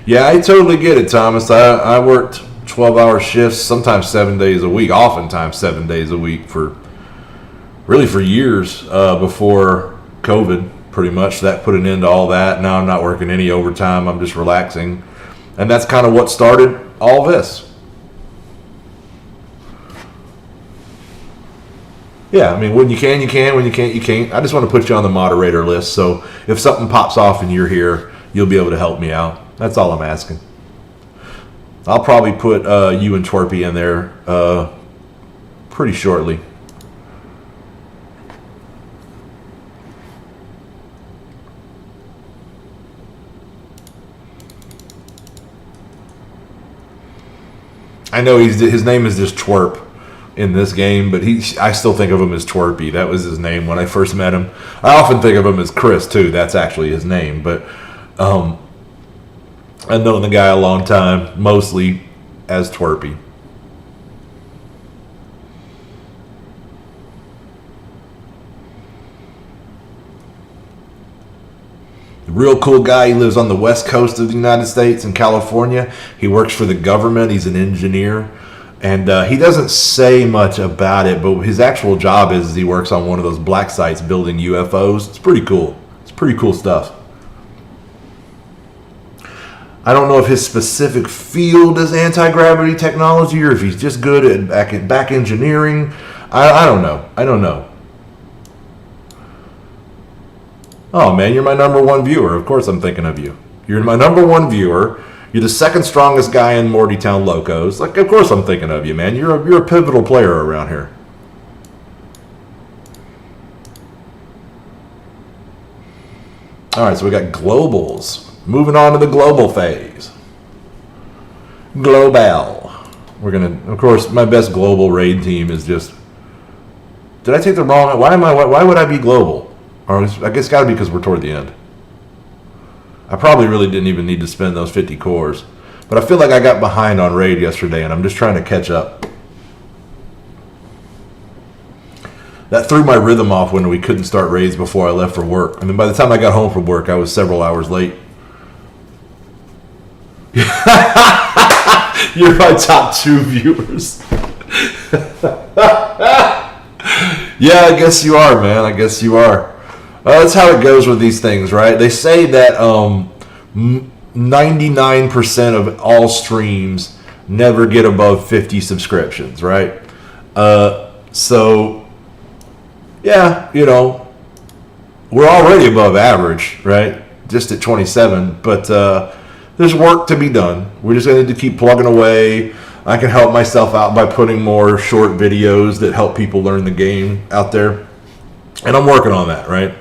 Yeah, I totally get it, Thomas. I worked 12-hour shifts, sometimes 7 days a week, oftentimes 7 days a week for years before COVID, pretty much. That put an end to all that. Now I'm not working any overtime. I'm just relaxing. And that's kind of what started all this. Yeah, I mean, when you can, you can. When you can't, you can't. I just want to put you on the moderator list, so if something pops off and you're here, you'll be able to help me out. That's all I'm asking. I'll probably put you and Twerpy in there pretty shortly. I know his name is just Twerp in this game, but I still think of him as Twerpy. That was his name when I first met him. I often think of him as Chris too. That's actually his name, but I've known the guy a long time, mostly as Twerpy. Real cool guy. He lives on the west coast of the United States in California. He works for the government. He's an engineer. And he doesn't say much about it, but his actual job is he works on one of those black sites building UFOs. It's pretty cool. It's pretty cool stuff. I don't know if his specific field is anti-gravity technology or if he's just good at back engineering. I don't know. I don't know. Oh, man, you're my number one viewer. Of course I'm thinking of you. You're my number one viewer. You're the second strongest guy in Mortytown Locos. Like, of course I'm thinking of you, man. You're a pivotal player around here. All right, so we got globals. Moving on to the global phase. Global. We're going to, of course, my best global raid team is just... Did I take the wrong... Why would I be global? Or I guess it's got to be because we're toward the end. I probably really didn't even need to spend those 50 cores. But I feel like I got behind on raid yesterday, and I'm just trying to catch up. That threw my rhythm off when we couldn't start raids before I left for work. I mean, by the time I got home from work, I was several hours late. You're my top 2 viewers. Yeah, I guess you are, man. I guess you are. That's how it goes with these things, right? They say that 99% of all streams never get above 50 subscriptions, right? So, yeah, you know, we're already above average, right? Just at 27, but there's work to be done. We're just going to need to keep plugging away. I can help myself out by putting more short videos that help people learn the game out there. And I'm working on that, right?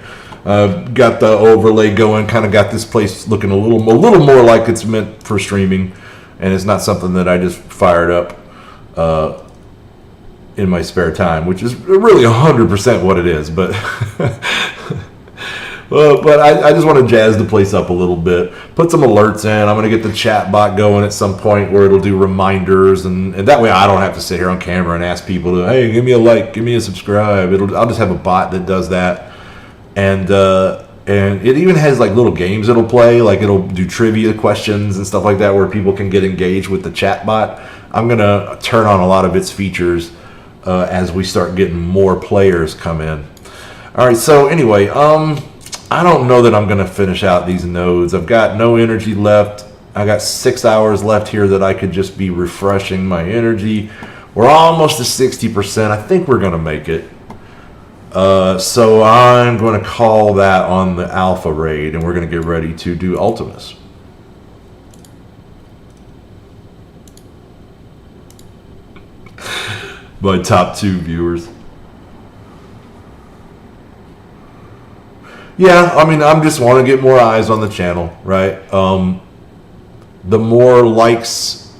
Got the overlay going, kind of got this place looking a little more like it's meant for streaming. And it's not something that I just fired up in my spare time, which is really 100% what it is. But but I just want to jazz the place up a little bit, put some alerts in. I'm going to get the chat bot going at some point where it'll do reminders, and that way I don't have to sit here on camera and ask people to, hey, give me a like, give me a subscribe. I'll just have a bot that does that, and it even has like little games it'll play, like it'll do trivia questions and stuff like that where people can get engaged with the chat bot. I'm going to turn on a lot of its features as we start getting more players come in. All right, so anyway, I don't know that I'm going to finish out these nodes. I've got no energy left. I got 6 hours left here that I could just be refreshing my energy. We're almost to 60%. I think we're going to make it. So I'm going to call that on the alpha raid, and we're going to get ready to do Ultimus. My top 2 viewers. Yeah, I mean, I'm just want to get more eyes on the channel, right? The more likes,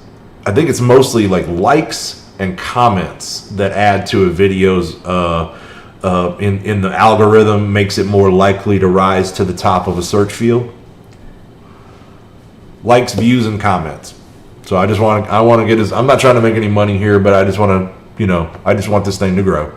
I think it's mostly like likes and comments that add to a video's in the algorithm, makes it more likely to rise to the top of a search field. Likes, views, and comments. So I want to get this. I'm not trying to make any money here, but I just want to, you know, I just want this thing to grow.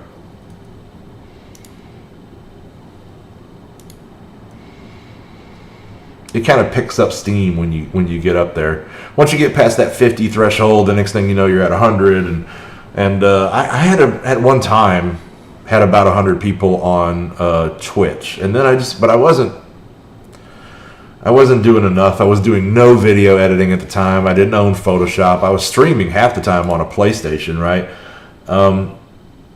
It kind of picks up steam when you get up there. Once you get past that 50 threshold, the next thing you know, you're at 100. And I had at one time had about 100 people on Twitch, and then I wasn't doing enough. I was doing no video editing at the time. I didn't own Photoshop. I was streaming half the time on a PlayStation, right?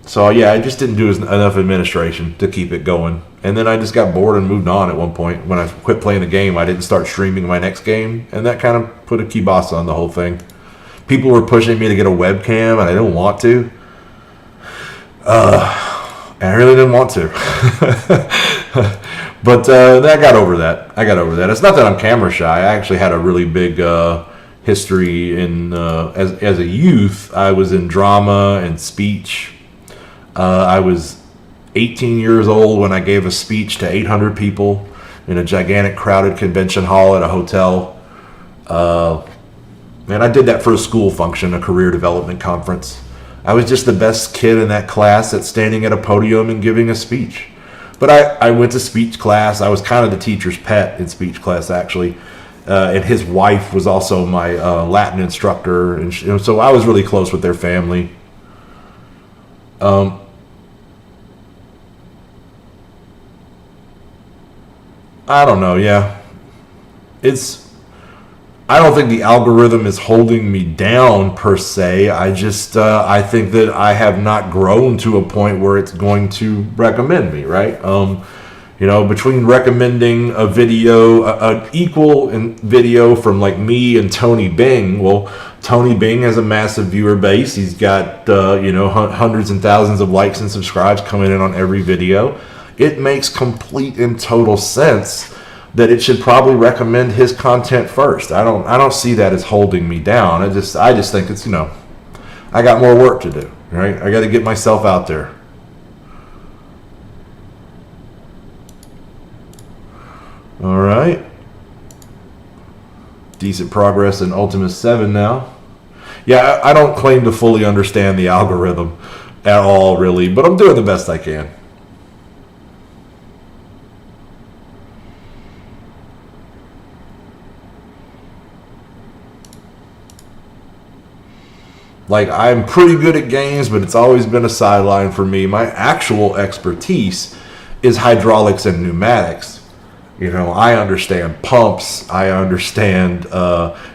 So yeah, I just didn't do enough administration to keep it going. And then I just got bored and moved on at one point. When I quit playing the game, I didn't start streaming my next game, and that kind of put a kibosh on the whole thing. People were pushing me to get a webcam, and I didn't want to. I really didn't want to. But I got over that. It's not that I'm camera shy. I actually had a really big history in as a youth. I was in drama and speech. I was 18 years old when I gave a speech to 800 people in a gigantic crowded convention hall at a hotel. And I did that for a school function, a career development conference. I was just the best kid in that class at standing at a podium and giving a speech. But I went to speech class. I was kind of the teacher's pet in speech class, actually. And his wife was also my Latin instructor. And so I was really close with their family. I don't know, yeah. I don't think the algorithm is holding me down per se. I just I think that I have not grown to a point where it's going to recommend me, right? You know, between recommending a video, an equal video from like me and Tony Bing. Well, Tony Bing has a massive viewer base. He's got hundreds and thousands of likes and subscribes coming in on every video. It makes complete and total sense that it should probably recommend his content first. I don't see that as holding me down. I just think it's, I got more work to do, right? I got to get myself out there. All right. Decent progress in Ultimus 7 now. Yeah, I don't claim to fully understand the algorithm at all, really, but I'm doing the best I can. Like, I'm pretty good at games, but it's always been a sideline for me. My actual expertise is hydraulics and pneumatics. You know, I understand pumps, I understand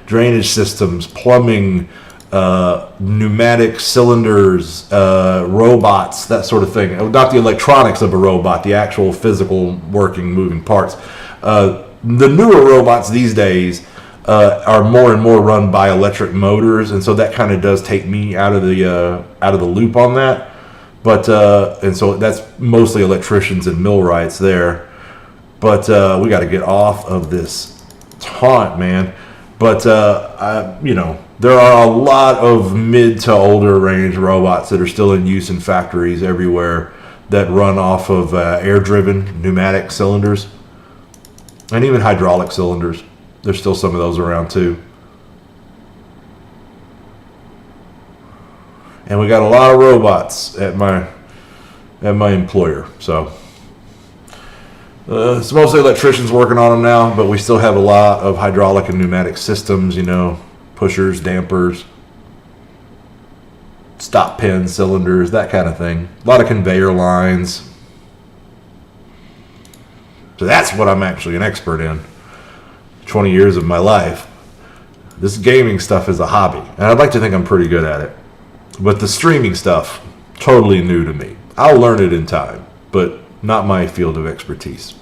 drainage systems, plumbing, pneumatic cylinders, robots, that sort of thing. Not the electronics of a robot, the actual physical working, moving parts. The newer robots these days are more and more run by electric motors, and so that kind of does take me out of the loop on that. But and so that's mostly electricians and millwrights there. But we got to get off of this taunt, man. But you know, there are a lot of mid to older range robots that are still in use in factories everywhere that run off of air-driven pneumatic cylinders and even hydraulic cylinders. There's still some of those around too. And we got a lot of robots at my employer. So it's mostly electricians working on them now, but we still have a lot of hydraulic and pneumatic systems, you know, pushers, dampers, stop pin cylinders, that kind of thing. A lot of conveyor lines. So that's what I'm actually an expert in. 20 years of my life. This gaming stuff is a hobby, and I'd like to think I'm pretty good at it. But the streaming stuff, totally new to me. I'll learn it in time, but not my field of expertise.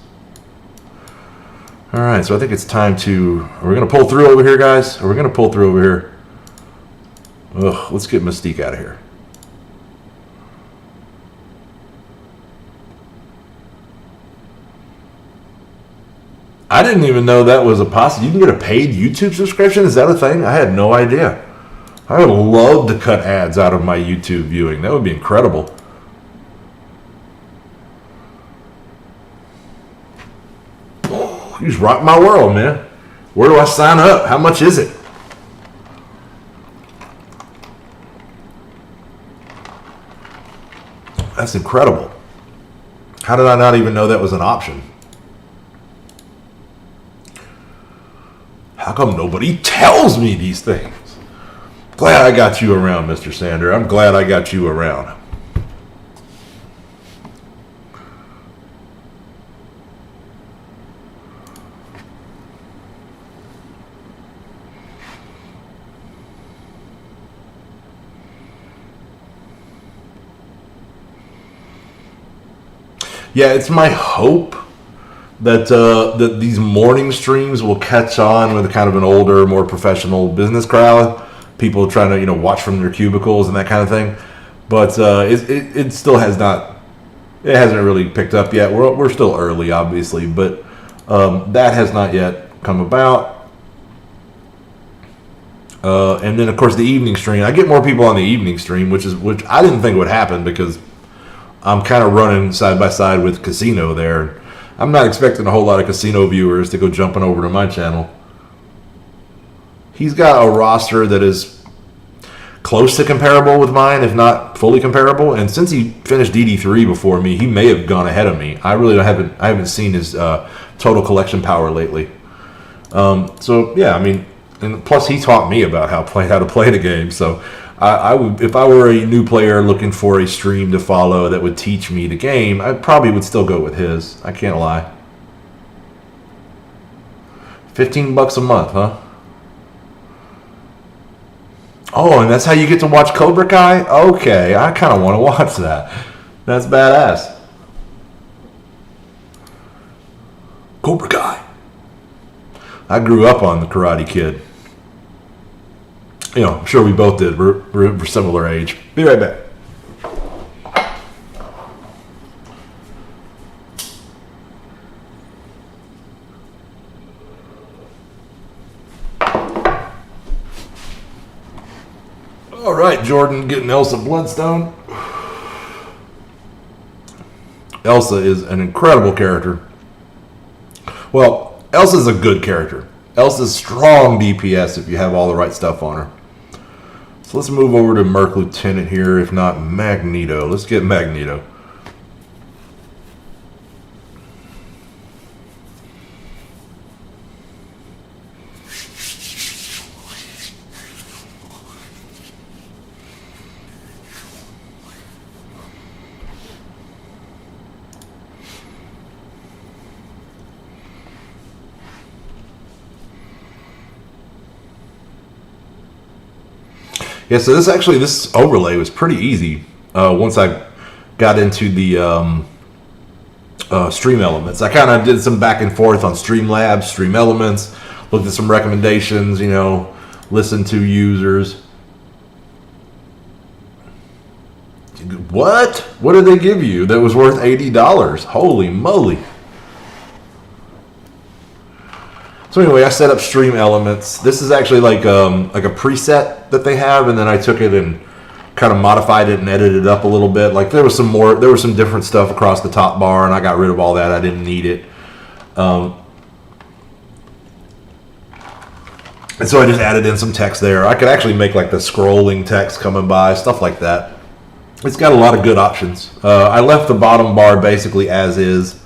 All right, so I think it's time to... Are we going to pull through over here, guys? Are we going to pull through over here? Ugh, let's get Mystique out of here. I didn't even know that was a possibility. You can get a paid YouTube subscription? Is that a thing? I had no idea. I would love to cut ads out of my YouTube viewing. That would be incredible. You just rock my world, man. Where do I sign up? How much is it? That's incredible. How did I not even know that was an option? How come nobody tells me these things? Glad I got you around, Mr. Sander. I'm glad I got you around. Yeah, it's my hope that that these morning streams will catch on with kind of an older, more professional business crowd. People trying to, you know, watch from their cubicles and that kind of thing. But it still has not. It hasn't really picked up yet. We're still early, obviously, but that has not yet come about. And then, of course, the evening stream. I get more people on the evening stream, which I didn't think would happen because I'm kind of running side by side with Casino there. I'm not expecting a whole lot of Casino viewers to go jumping over to my channel. He's got a roster that is close to comparable with mine, if not fully comparable. And since he finished DD3 before me, he may have gone ahead of me. I really haven't seen his total collection power lately. So yeah, I mean, and plus he taught me about how to play the game. So I would, if I were a new player looking for a stream to follow that would teach me the game, I probably would still go with his. I can't lie. $15 a month, huh? Oh, and that's how you get to watch Cobra Kai? Okay, I kind of want to watch that. That's badass. Cobra Kai. I grew up on the Karate Kid. You know, I'm sure we both did. We're similar age. Be right back. All right, Jordan getting Elsa Bloodstone. Elsa is an incredible character. Well, Elsa's a good character. Elsa's strong DPS if you have all the right stuff on her. So let's move over to Merc Lieutenant here, if not Magneto. Let's get Magneto. Yeah, so this overlay was pretty easy once I got into the Stream Elements. I kind of did some back and forth on Streamlabs, Stream Elements, looked at some recommendations, you know, listened to users. What? What did they give you that was worth $80? Holy moly. So anyway, I set up Stream Elements. This is actually like a preset that they have, and then I took it and kind of modified it and edited it up a little bit. Like there was some different stuff across the top bar, and I got rid of all that. I didn't need it. And so I just added in some text there. I could actually make like the scrolling text coming by, stuff like that. It's got a lot of good options. I left the bottom bar basically as is.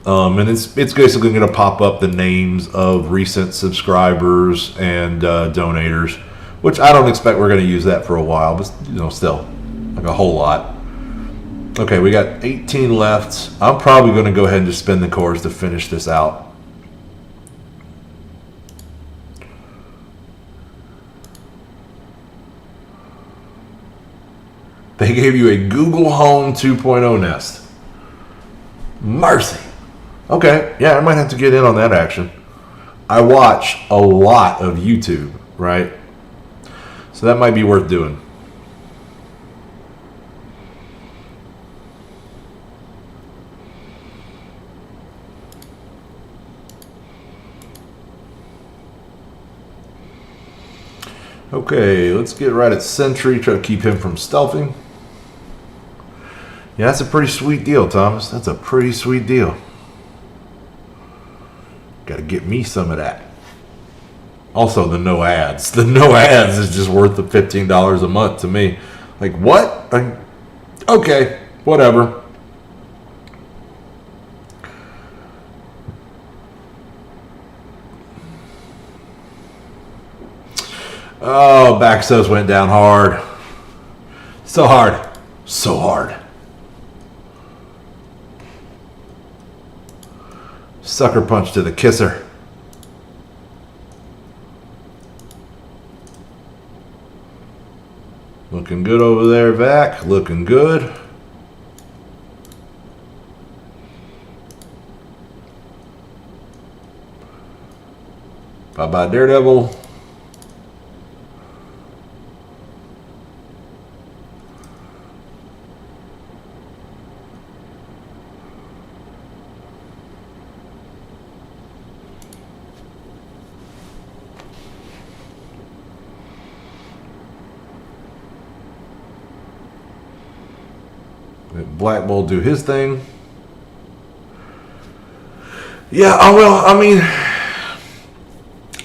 And it's basically going to pop up the names of recent subscribers and donators, which I don't expect we're going to use that for a while, but you know, still like a whole lot. Okay, we got 18 left. I'm probably going to go ahead and just spin the cores to finish this out. They gave you a Google Home 2.0 Nest. Mercy. Okay, yeah, I might have to get in on that action. I watch a lot of YouTube, right? So that might be worth doing. Okay, let's get right at Sentry, try to keep him from stealthing. Yeah, that's a pretty sweet deal, Thomas. That's a pretty sweet deal. Got to get me some of that. Also, the no ads. The no ads is just worth the $15 a month to me. Like, what? Okay, whatever. Oh, Baxos went down hard. So hard. So hard. Sucker punch to the kisser. Looking good over there, Vac. Looking good. Bye-bye, Daredevil. Black Bull do his thing. Yeah, well, I mean,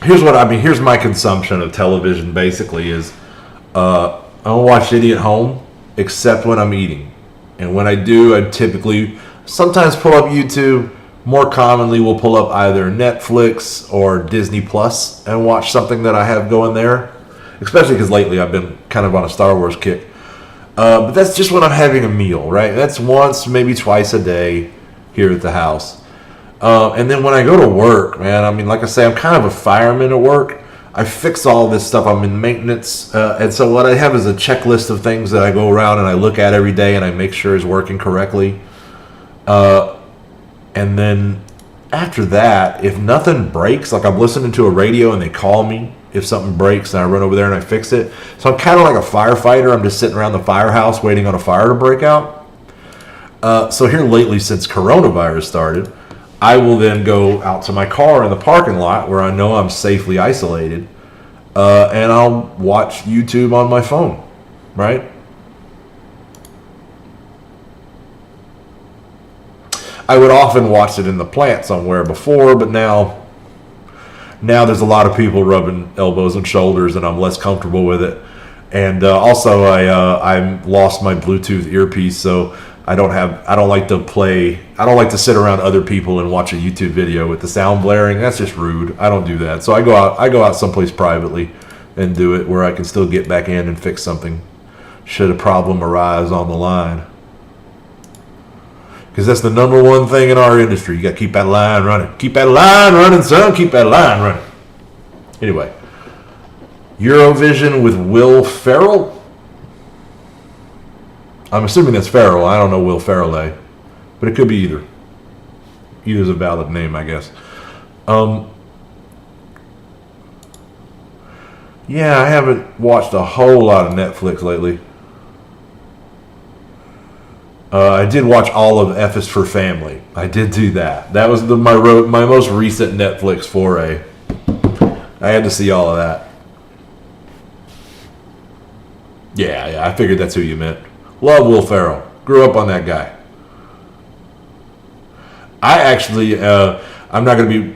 here's my consumption of television basically is I don't watch any at home except when I'm eating. And when I do, I typically sometimes pull up YouTube. More commonly, we'll pull up either Netflix or Disney Plus and watch something that I have going there. Especially because lately I've been kind of on a Star Wars kick. But that's just when I'm having a meal, right? That's once, maybe twice a day here at the house. And then when I go to work, man, I mean, like I say, I'm kind of a fireman at work. I fix all this stuff. I'm in maintenance. And so what I have is a checklist of things that I go around and I look at every day and I make sure is working correctly. And then after that, if nothing breaks, like I'm listening to a radio and they call me, if something breaks, and I run over there and I fix it. So I'm kind of like a firefighter. I'm just sitting around the firehouse waiting on a fire to break out. So here lately, since coronavirus started, I will then go out to my car in the parking lot where I know I'm safely isolated, and I'll watch YouTube on my phone, right? I would often watch it in the plant somewhere before, but now there's a lot of people rubbing elbows and shoulders, and I'm less comfortable with it. And also, I lost my Bluetooth earpiece, so I don't like to sit around other people and watch a YouTube video with the sound blaring. That's just rude. I don't do that. So I go out someplace privately and do it where I can still get back in and fix something should a problem arise on the line. Because that's the number one thing in our industry. You got to keep that line running. Keep that line running, son. Keep that line running. Anyway. Eurovision with Will Ferrell. I'm assuming that's Ferrell. I don't know Will Ferrell, but it could be either. Either's a valid name, I guess. Yeah, I haven't watched a whole lot of Netflix lately. I did watch all of F is for Family. I did do that. That was my most recent Netflix foray. I had to see all of that. Yeah, I figured that's who you meant. Love Will Ferrell. Grew up on that guy. I actually, I'm not going to be,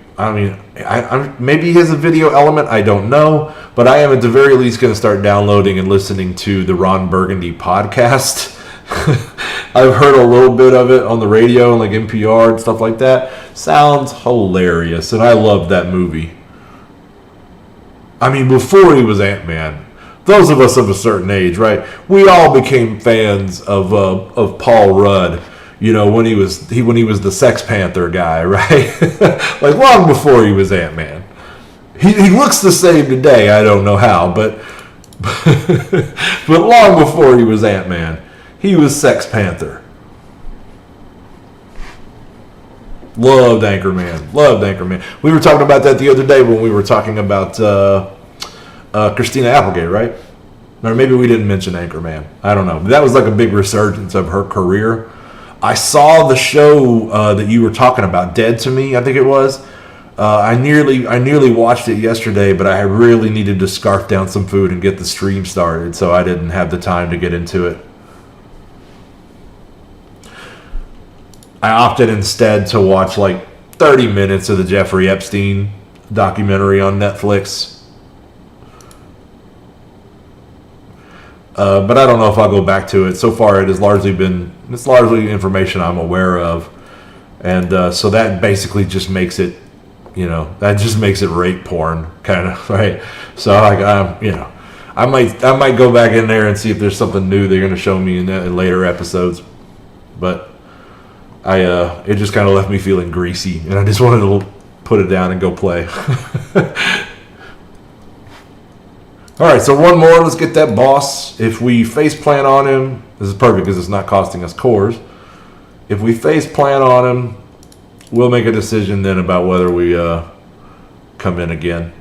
maybe he has a video element, I don't know, but I am at the very least going to start downloading and listening to the Ron Burgundy podcast. I've heard a little bit of it on the radio and like NPR and stuff like that. Sounds hilarious, and I love that movie. I mean, before he was Ant-Man, those of us of a certain age, right? We all became fans of Paul Rudd. You know, when he was the Sex Panther guy, right? Like long before he was Ant-Man. He looks the same today. I don't know how, but long before he was Ant-Man, he was Sex Panther. Loved Anchorman. We were talking about that the other day when we were talking about Christina Applegate, right? Or maybe we didn't mention Anchorman. I don't know. That was like a big resurgence of her career. I saw the show that you were talking about, Dead to Me, I think it was. I nearly watched it yesterday, but I really needed to scarf down some food and get the stream started, so I didn't have the time to get into it. I opted instead to watch like 30 minutes of the Jeffrey Epstein documentary on Netflix. But I don't know if I'll go back to it. So far, it's largely information I'm aware of. And so that basically just makes it, rape porn, kind of, right? So, I might go back in there and see if there's something new they're going to show me in later episodes. But it just kind of left me feeling greasy, and I just wanted to put it down and go play. All right, so one more. Let's get that boss. If we face plant on him, this is perfect because it's not costing us cores. If we face plant on him, we'll make a decision then about whether we come in again.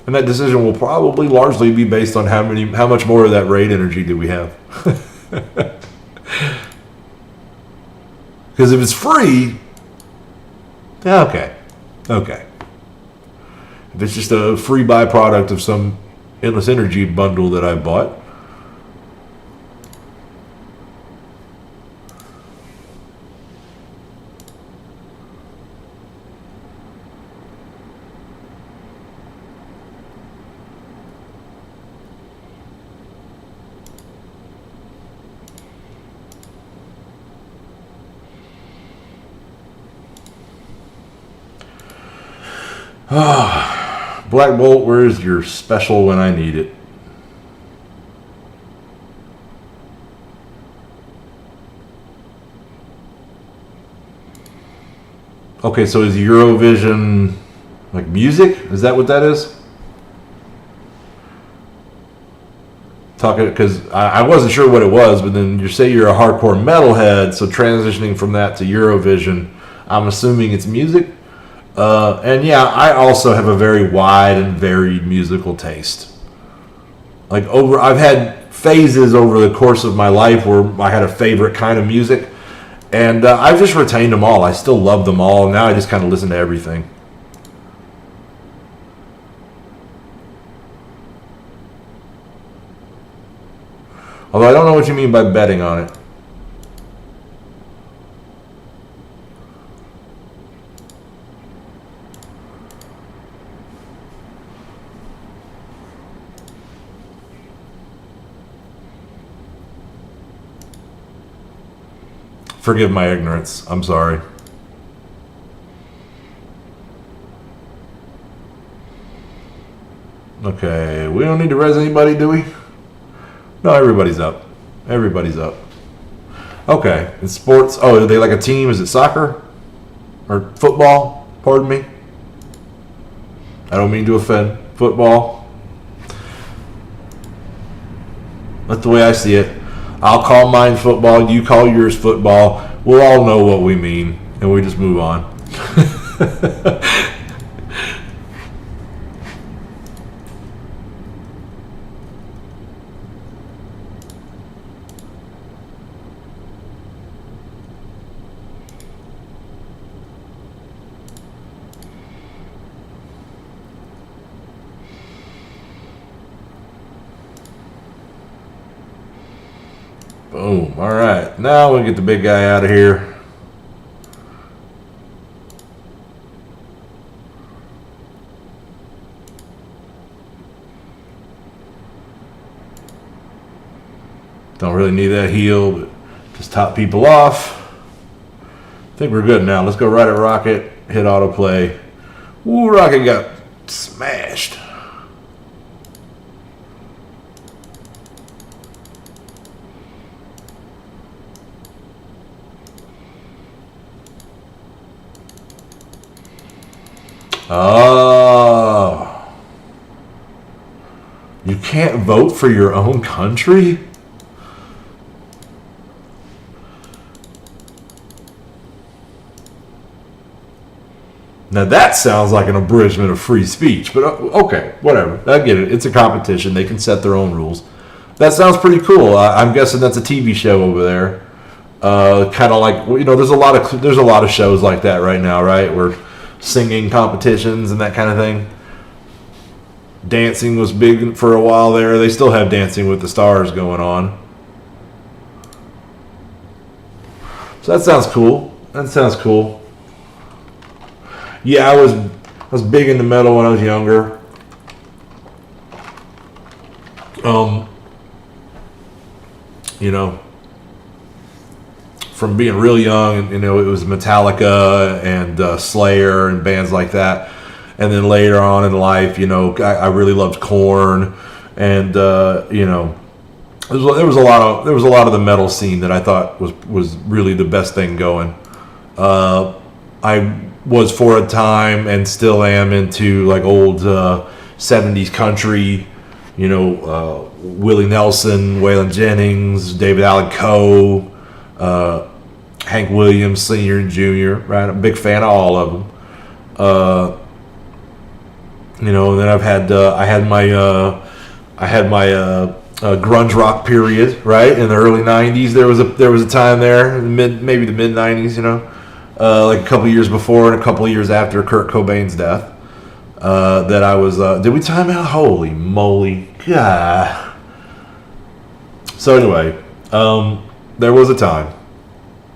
And that decision will probably largely be based on how much more of that raid energy do we have. Because if it's free, okay. If it's just a free byproduct of some endless energy bundle that I bought, Black Bolt, where's your special when I need it? Okay, so is Eurovision like music? Is that what that is? Talking, because I wasn't sure what it was, but then you say you're a hardcore metalhead, so transitioning from that to Eurovision, I'm assuming it's music. And yeah, I also have a very wide and varied musical taste. I've had phases over the course of my life where I had a favorite kind of music, and I've just retained them all. I still love them all. Now I just kind of listen to everything. Although I don't know what you mean by betting on it. Forgive my ignorance. I'm sorry. Okay, we don't need to res anybody, do we? No, everybody's up. Everybody's up. Okay, in sports. Oh, are they like a team? Is it soccer? Or football? Pardon me. I don't mean to offend. Football. That's the way I see it. I'll call mine football. You call yours football. We'll all know what we mean, and we just move on. Boom. All right. Now we'll get the big guy out of here. Don't really need that heal, but just top people off. I think we're good now. Let's go right at Rocket. Hit autoplay. Ooh, Rocket got smashed. Oh. You can't vote for your own country? Now that sounds like an abridgment of free speech, but okay, whatever. I get it. It's a competition. They can set their own rules. That sounds pretty cool. I'm guessing that's a TV show over there. Kind of like, you know, there's a lot of shows like that right now, right? Where singing competitions and that kind of thing. Dancing was big for a while there. They still have Dancing with the Stars going on. So that sounds cool. That sounds cool. Yeah, I was big into metal when I was younger. You know, from being real young, you know, it was Metallica and Slayer and bands like that. And then later on in life, you know, I really loved Korn, and you know, there was a lot of the metal scene that I thought was really the best thing going. I was for a time and still am into like old 70s country, you know, Willie Nelson, Waylon Jennings, David Allan Coe, Hank Williams Sr. and Jr., right? I'm a big fan of all of them. You know, and then I had my grunge rock period, right? In the early 90s, there was a time there, maybe the mid 90s, you know, like a couple years before and a couple years after Kurt Cobain's death, that I was. Did we time out? Holy moly, God. So anyway, there was a time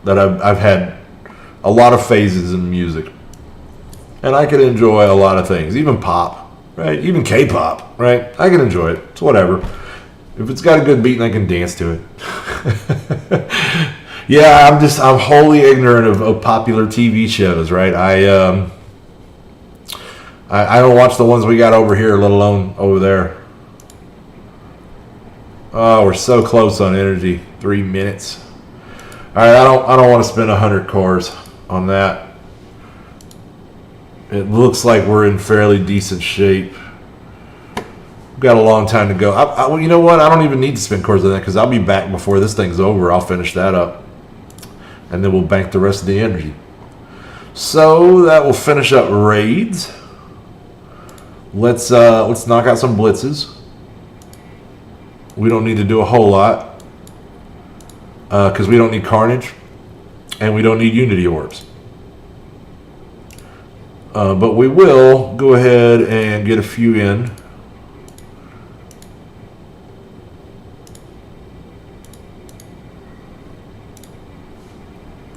that I've had a lot of phases in music. And I can enjoy a lot of things, even pop, right? Even K-pop, right? I can enjoy it. It's whatever. If it's got a good beat and I can dance to it. Yeah, I'm wholly ignorant of popular TV shows, right? I don't watch the ones we got over here, let alone over there. Oh, we're so close on energy. 3 minutes. All right, I don't want to spend 100 cores on that. It looks like we're in fairly decent shape. We've got a long time to go. Well, you know what? I don't even need to spend cores on that because I'll be back before this thing's over. I'll finish that up. And then we'll bank the rest of the energy. So that will finish up raids. Let's knock out some blitzes. We don't need to do a whole lot. Because we don't need carnage. And we don't need unity orbs. But we will go ahead and get a few in.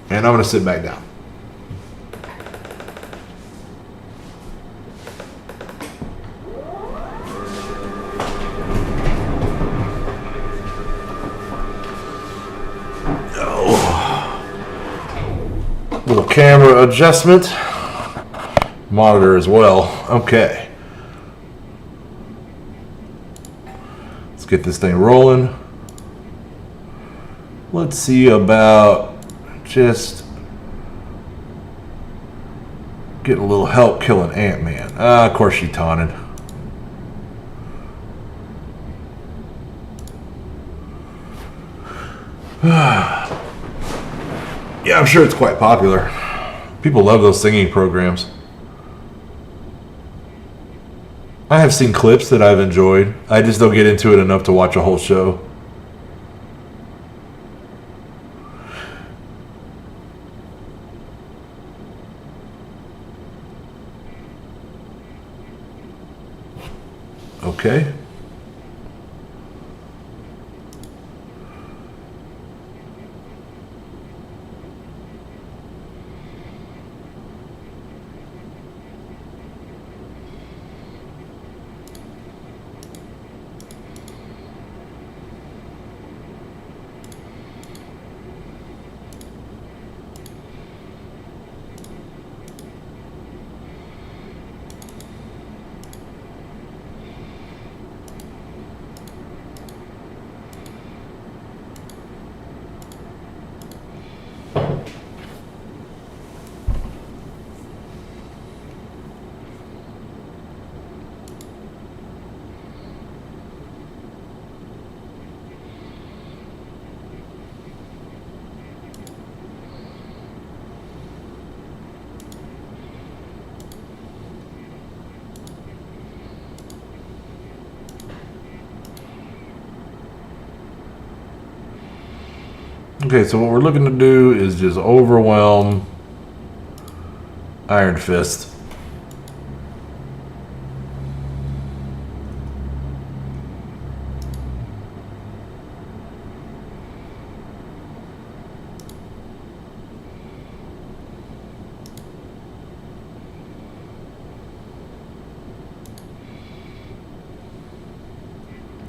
And I'm going to sit back down. Oh. Little camera adjustment. Monitor as well. Okay. Let's get this thing rolling. Let's see about just getting a little help killing Ant-Man. Of course she taunted. Yeah, I'm sure it's quite popular. People love those singing programs. I have seen clips that I've enjoyed. I just don't get into it enough to watch a whole show. Okay. Okay, so what we're looking to do is just overwhelm Iron Fist.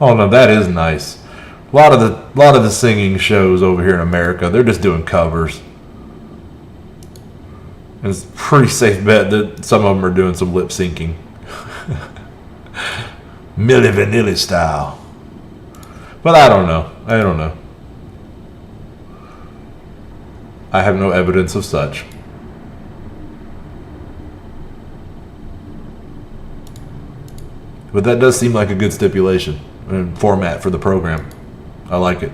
Oh no, that is nice. A lot of the singing shows over here in America, they're just doing covers. And it's a pretty safe bet that some of them are doing some lip syncing. Milli Vanilli style. But I don't know. I don't know. I have no evidence of such. But that does seem like a good stipulation and format for the program. I like it.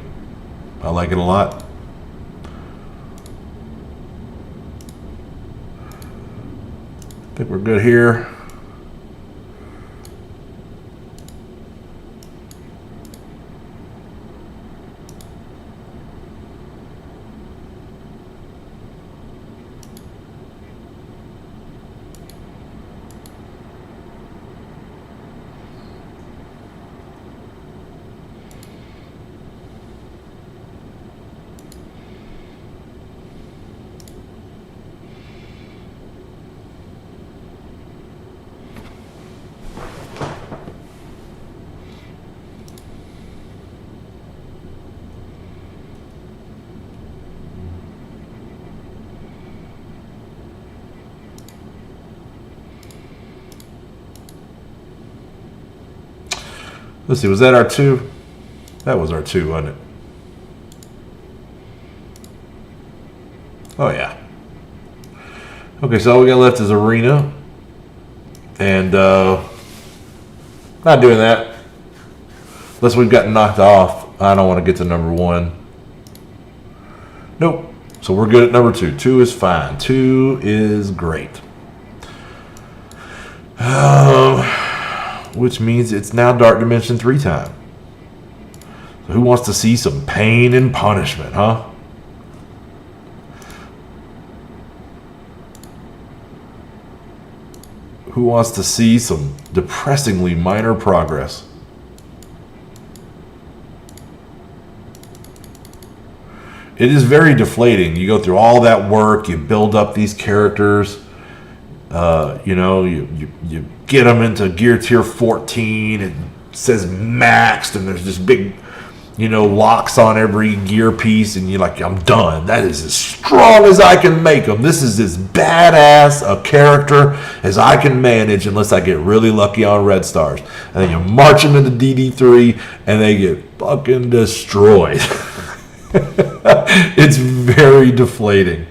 I like it a lot. I think we're good here. Let's see, was that our 2? That was our 2, wasn't it? Oh, yeah. Okay, so all we got left is Arena. And, not doing that. Unless we've gotten knocked off. I don't want to get to number 1. Nope. So we're good at number 2. 2 is fine. 2 is great. Which means it's now Dark Dimension 3 time. So who wants to see some pain and punishment, huh? Who wants to see some depressingly minor progress? It is very deflating. You go through all that work, you build up these characters, you know, you get them into gear tier 14, it says maxed, and there's this big, you know, locks on every gear piece, and you're like, I'm done. That is as strong as I can make them. This is as badass a character as I can manage, unless I get really lucky on red stars. And then you march them into DD3, and they get fucking destroyed. It's very deflating.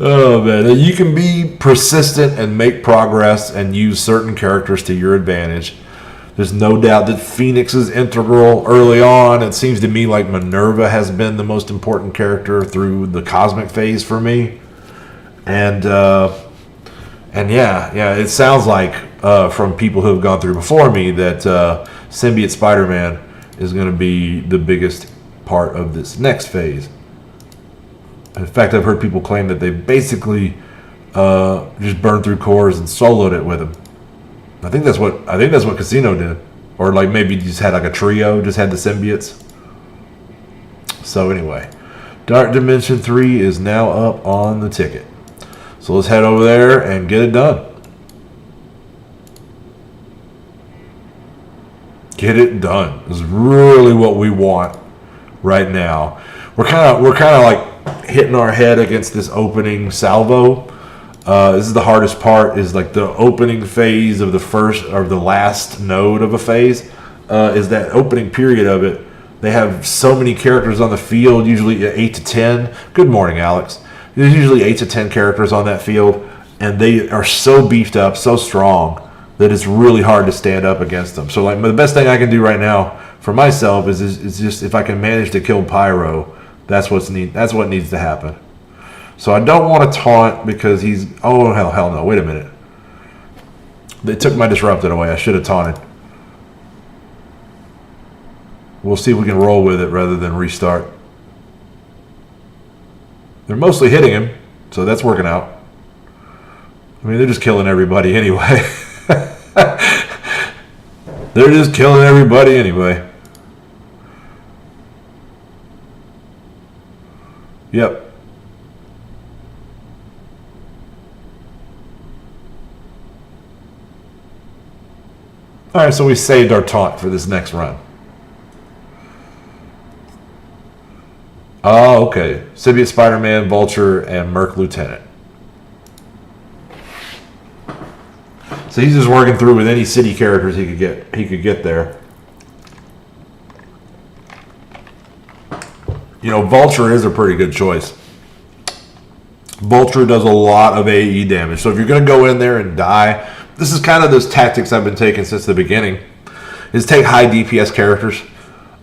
Oh man, you can be persistent and make progress and use certain characters to your advantage. There's no doubt that Phoenix is integral early on. It seems to me like Minerva has been the most important character through the cosmic phase for me. And yeah, it sounds like from people who have gone through before me that Symbiote Spider-Man is going to be the biggest part of this next phase. In fact, I've heard people claim that they basically just burned through cores and soloed it with him. I think that's what Casino did, or like maybe just had like a trio, just had the symbiotes. So anyway, Dark Dimension 3 is now up on the ticket. So let's head over there and get it done. Get it done is really what we want right now. We're kind of like hitting our head against this opening salvo. This is the hardest part. Is like the opening phase of the first or the last node of a phase. Is that opening period of it? They have so many characters on the field, usually 8 to 10. Good morning, Alex. There's usually 8 to 10 characters on that field, and they are so beefed up, so strong, that it's really hard to stand up against them. So like the best thing I can do right now for myself is just if I can manage to kill Pyro, that's what needs to happen. So I don't want to taunt because he's hell no, wait a minute. They took my disrupted away. I should have taunted. We'll see if we can roll with it rather than restart. They're mostly hitting him, so that's working out. I mean, they're just killing everybody anyway. They're just killing everybody anyway. Yep. Alright, so we saved our taunt for this next run. Oh, okay. Symbiote Spider-Man, Vulture, and Merc Lieutenant. So he's just working through with any city characters he could get there. You know, Vulture is a pretty good choice. Vulture does a lot of AE damage. So if you're going to go in there and die, this is kind of those tactics I've been taking since the beginning, is take high DPS characters.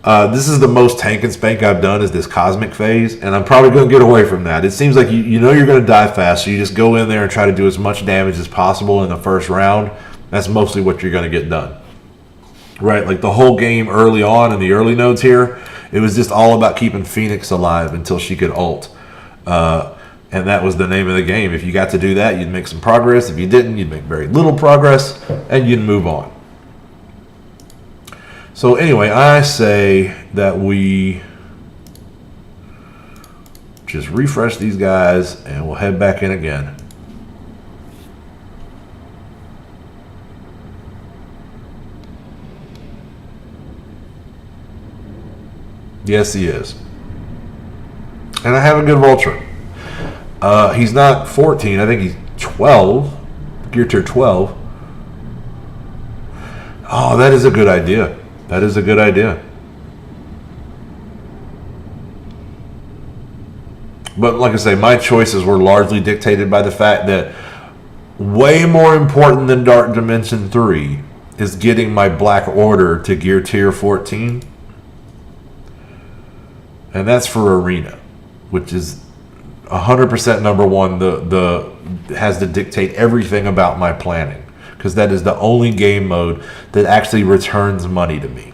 This is the most tank and spank I've done is this cosmic phase, and I'm probably going to get away from that. It seems like you know you're going to die fast, so you just go in there and try to do as much damage as possible in the first round. That's mostly what you're going to get done. Right, like the whole game early on in the early nodes here, it was just all about keeping Phoenix alive until she could ult. And that was the name of the game. If you got to do that, you'd make some progress. If you didn't, you'd make very little progress, and you'd move on. So anyway, I say that we just refresh these guys and we'll head back in again. Yes, he is. And I have a good Vulture. He's not 14. I think he's 12. Gear tier 12. Oh, that is a good idea. That is a good idea. But like I say, my choices were largely dictated by the fact that way more important than Dark Dimension 3 is getting my Black Order to gear tier 14. And that's for Arena, which is 100% number one, has to dictate everything about my planning. Because that is the only game mode that actually returns money to me.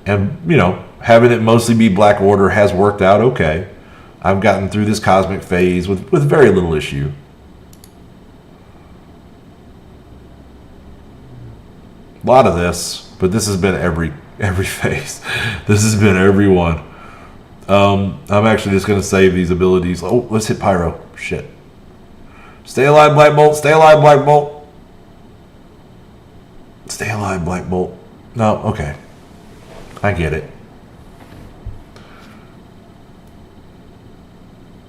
And, you know, having it mostly be Black Order has worked out okay. I've gotten through this cosmic phase with very little issue. A lot of this, but this has been every phase. This has been every one. I'm actually just going to save these abilities. Oh, let's hit Pyro. Shit. Stay alive, Black Bolt. Stay alive, Black Bolt. Stay alive, Black Bolt. No, okay. I get it.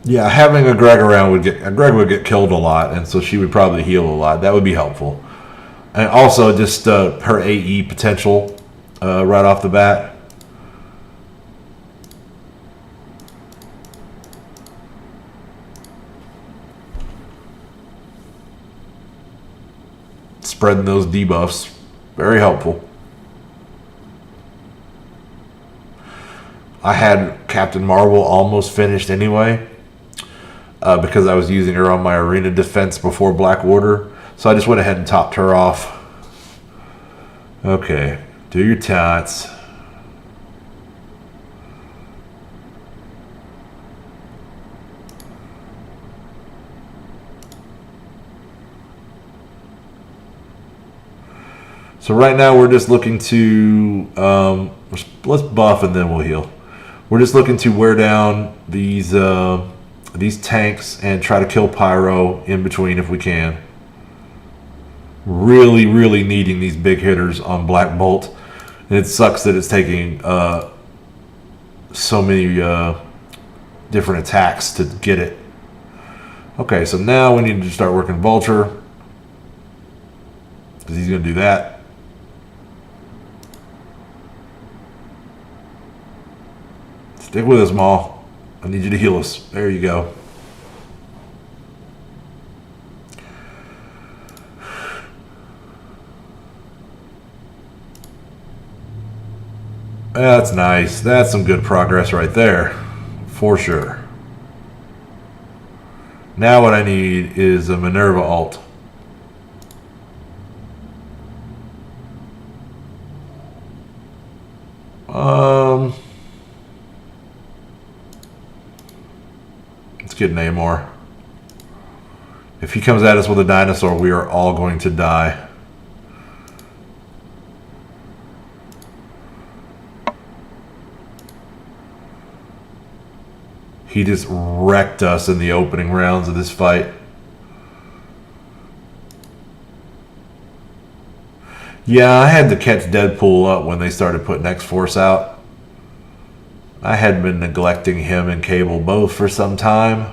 Yeah, having a Greg around Greg would get killed a lot, and so she would probably heal a lot. That would be helpful. And also just her AE potential right off the bat. spreading those debuffs. Very helpful. I had Captain Marvel almost finished anyway because I was using her on my arena defense before Black Order. So I just went ahead and topped her off. Okay, do your tots. So right now we're just looking to, let's buff and then we'll heal. We're just looking to wear down these tanks and try to kill Pyro in between if we can. Really, really needing these big hitters on Black Bolt. And it sucks that it's taking so many different attacks to get it. Okay, so now we need to start working Vulture, because he's going to do that. Stick with us, Maul. I need you to heal us. There you go. That's nice. That's some good progress right there. For sure. Now what I need is a Minerva ult. Let's get Namor. If he comes at us with a dinosaur, we are all going to die. He just wrecked us in the opening rounds of this fight. Yeah, I had to catch Deadpool up when they started putting X-Force out. I had been neglecting him and Cable both for some time.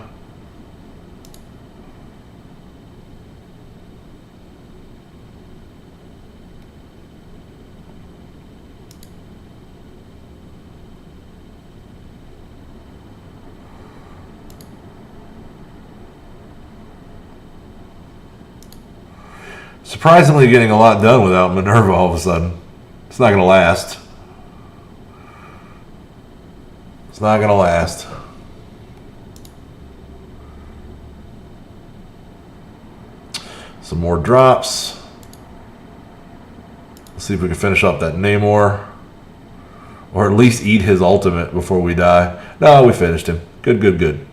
Surprisingly getting a lot done without Minerva all of a sudden. It's not going to last. It's not going to last. Some more drops. Let's see if we can finish up that Namor. Or at least eat his ultimate before we die. No, we finished him. Good, good, good.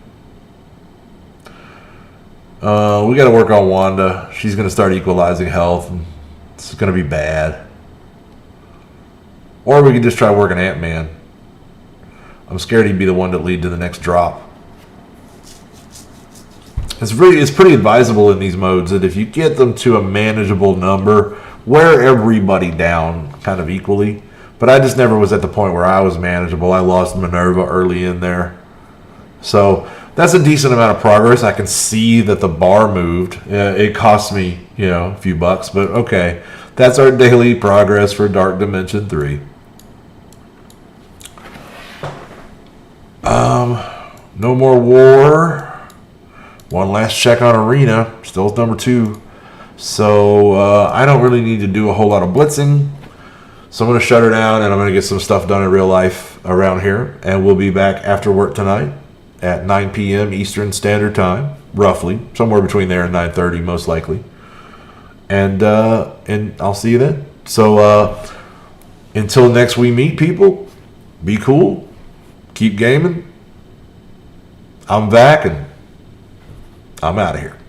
We got to work on Wanda. She's going to start equalizing health. It's going to be bad. Or we could just try working Ant-Man. I'm scared he'd be the one to lead to the next drop. It's pretty advisable in these modes that if you get them to a manageable number, wear everybody down kind of equally. But I just never was at the point where I was manageable. I lost Minerva early in there. So that's a decent amount of progress. I can see that the bar moved. It cost me, a few bucks, but okay. That's our daily progress for Dark Dimension 3. No more war. One last check on Arena. Still number 2. So I don't really need to do a whole lot of blitzing. So I'm going to shut her down and I'm going to get some stuff done in real life around here. And we'll be back after work tonight at 9 p.m. Eastern Standard Time, roughly. Somewhere between there and 9:30 most likely. And I'll see you then. So until next we meet, people, be cool. Keep gaming. I'm back and I'm out of here.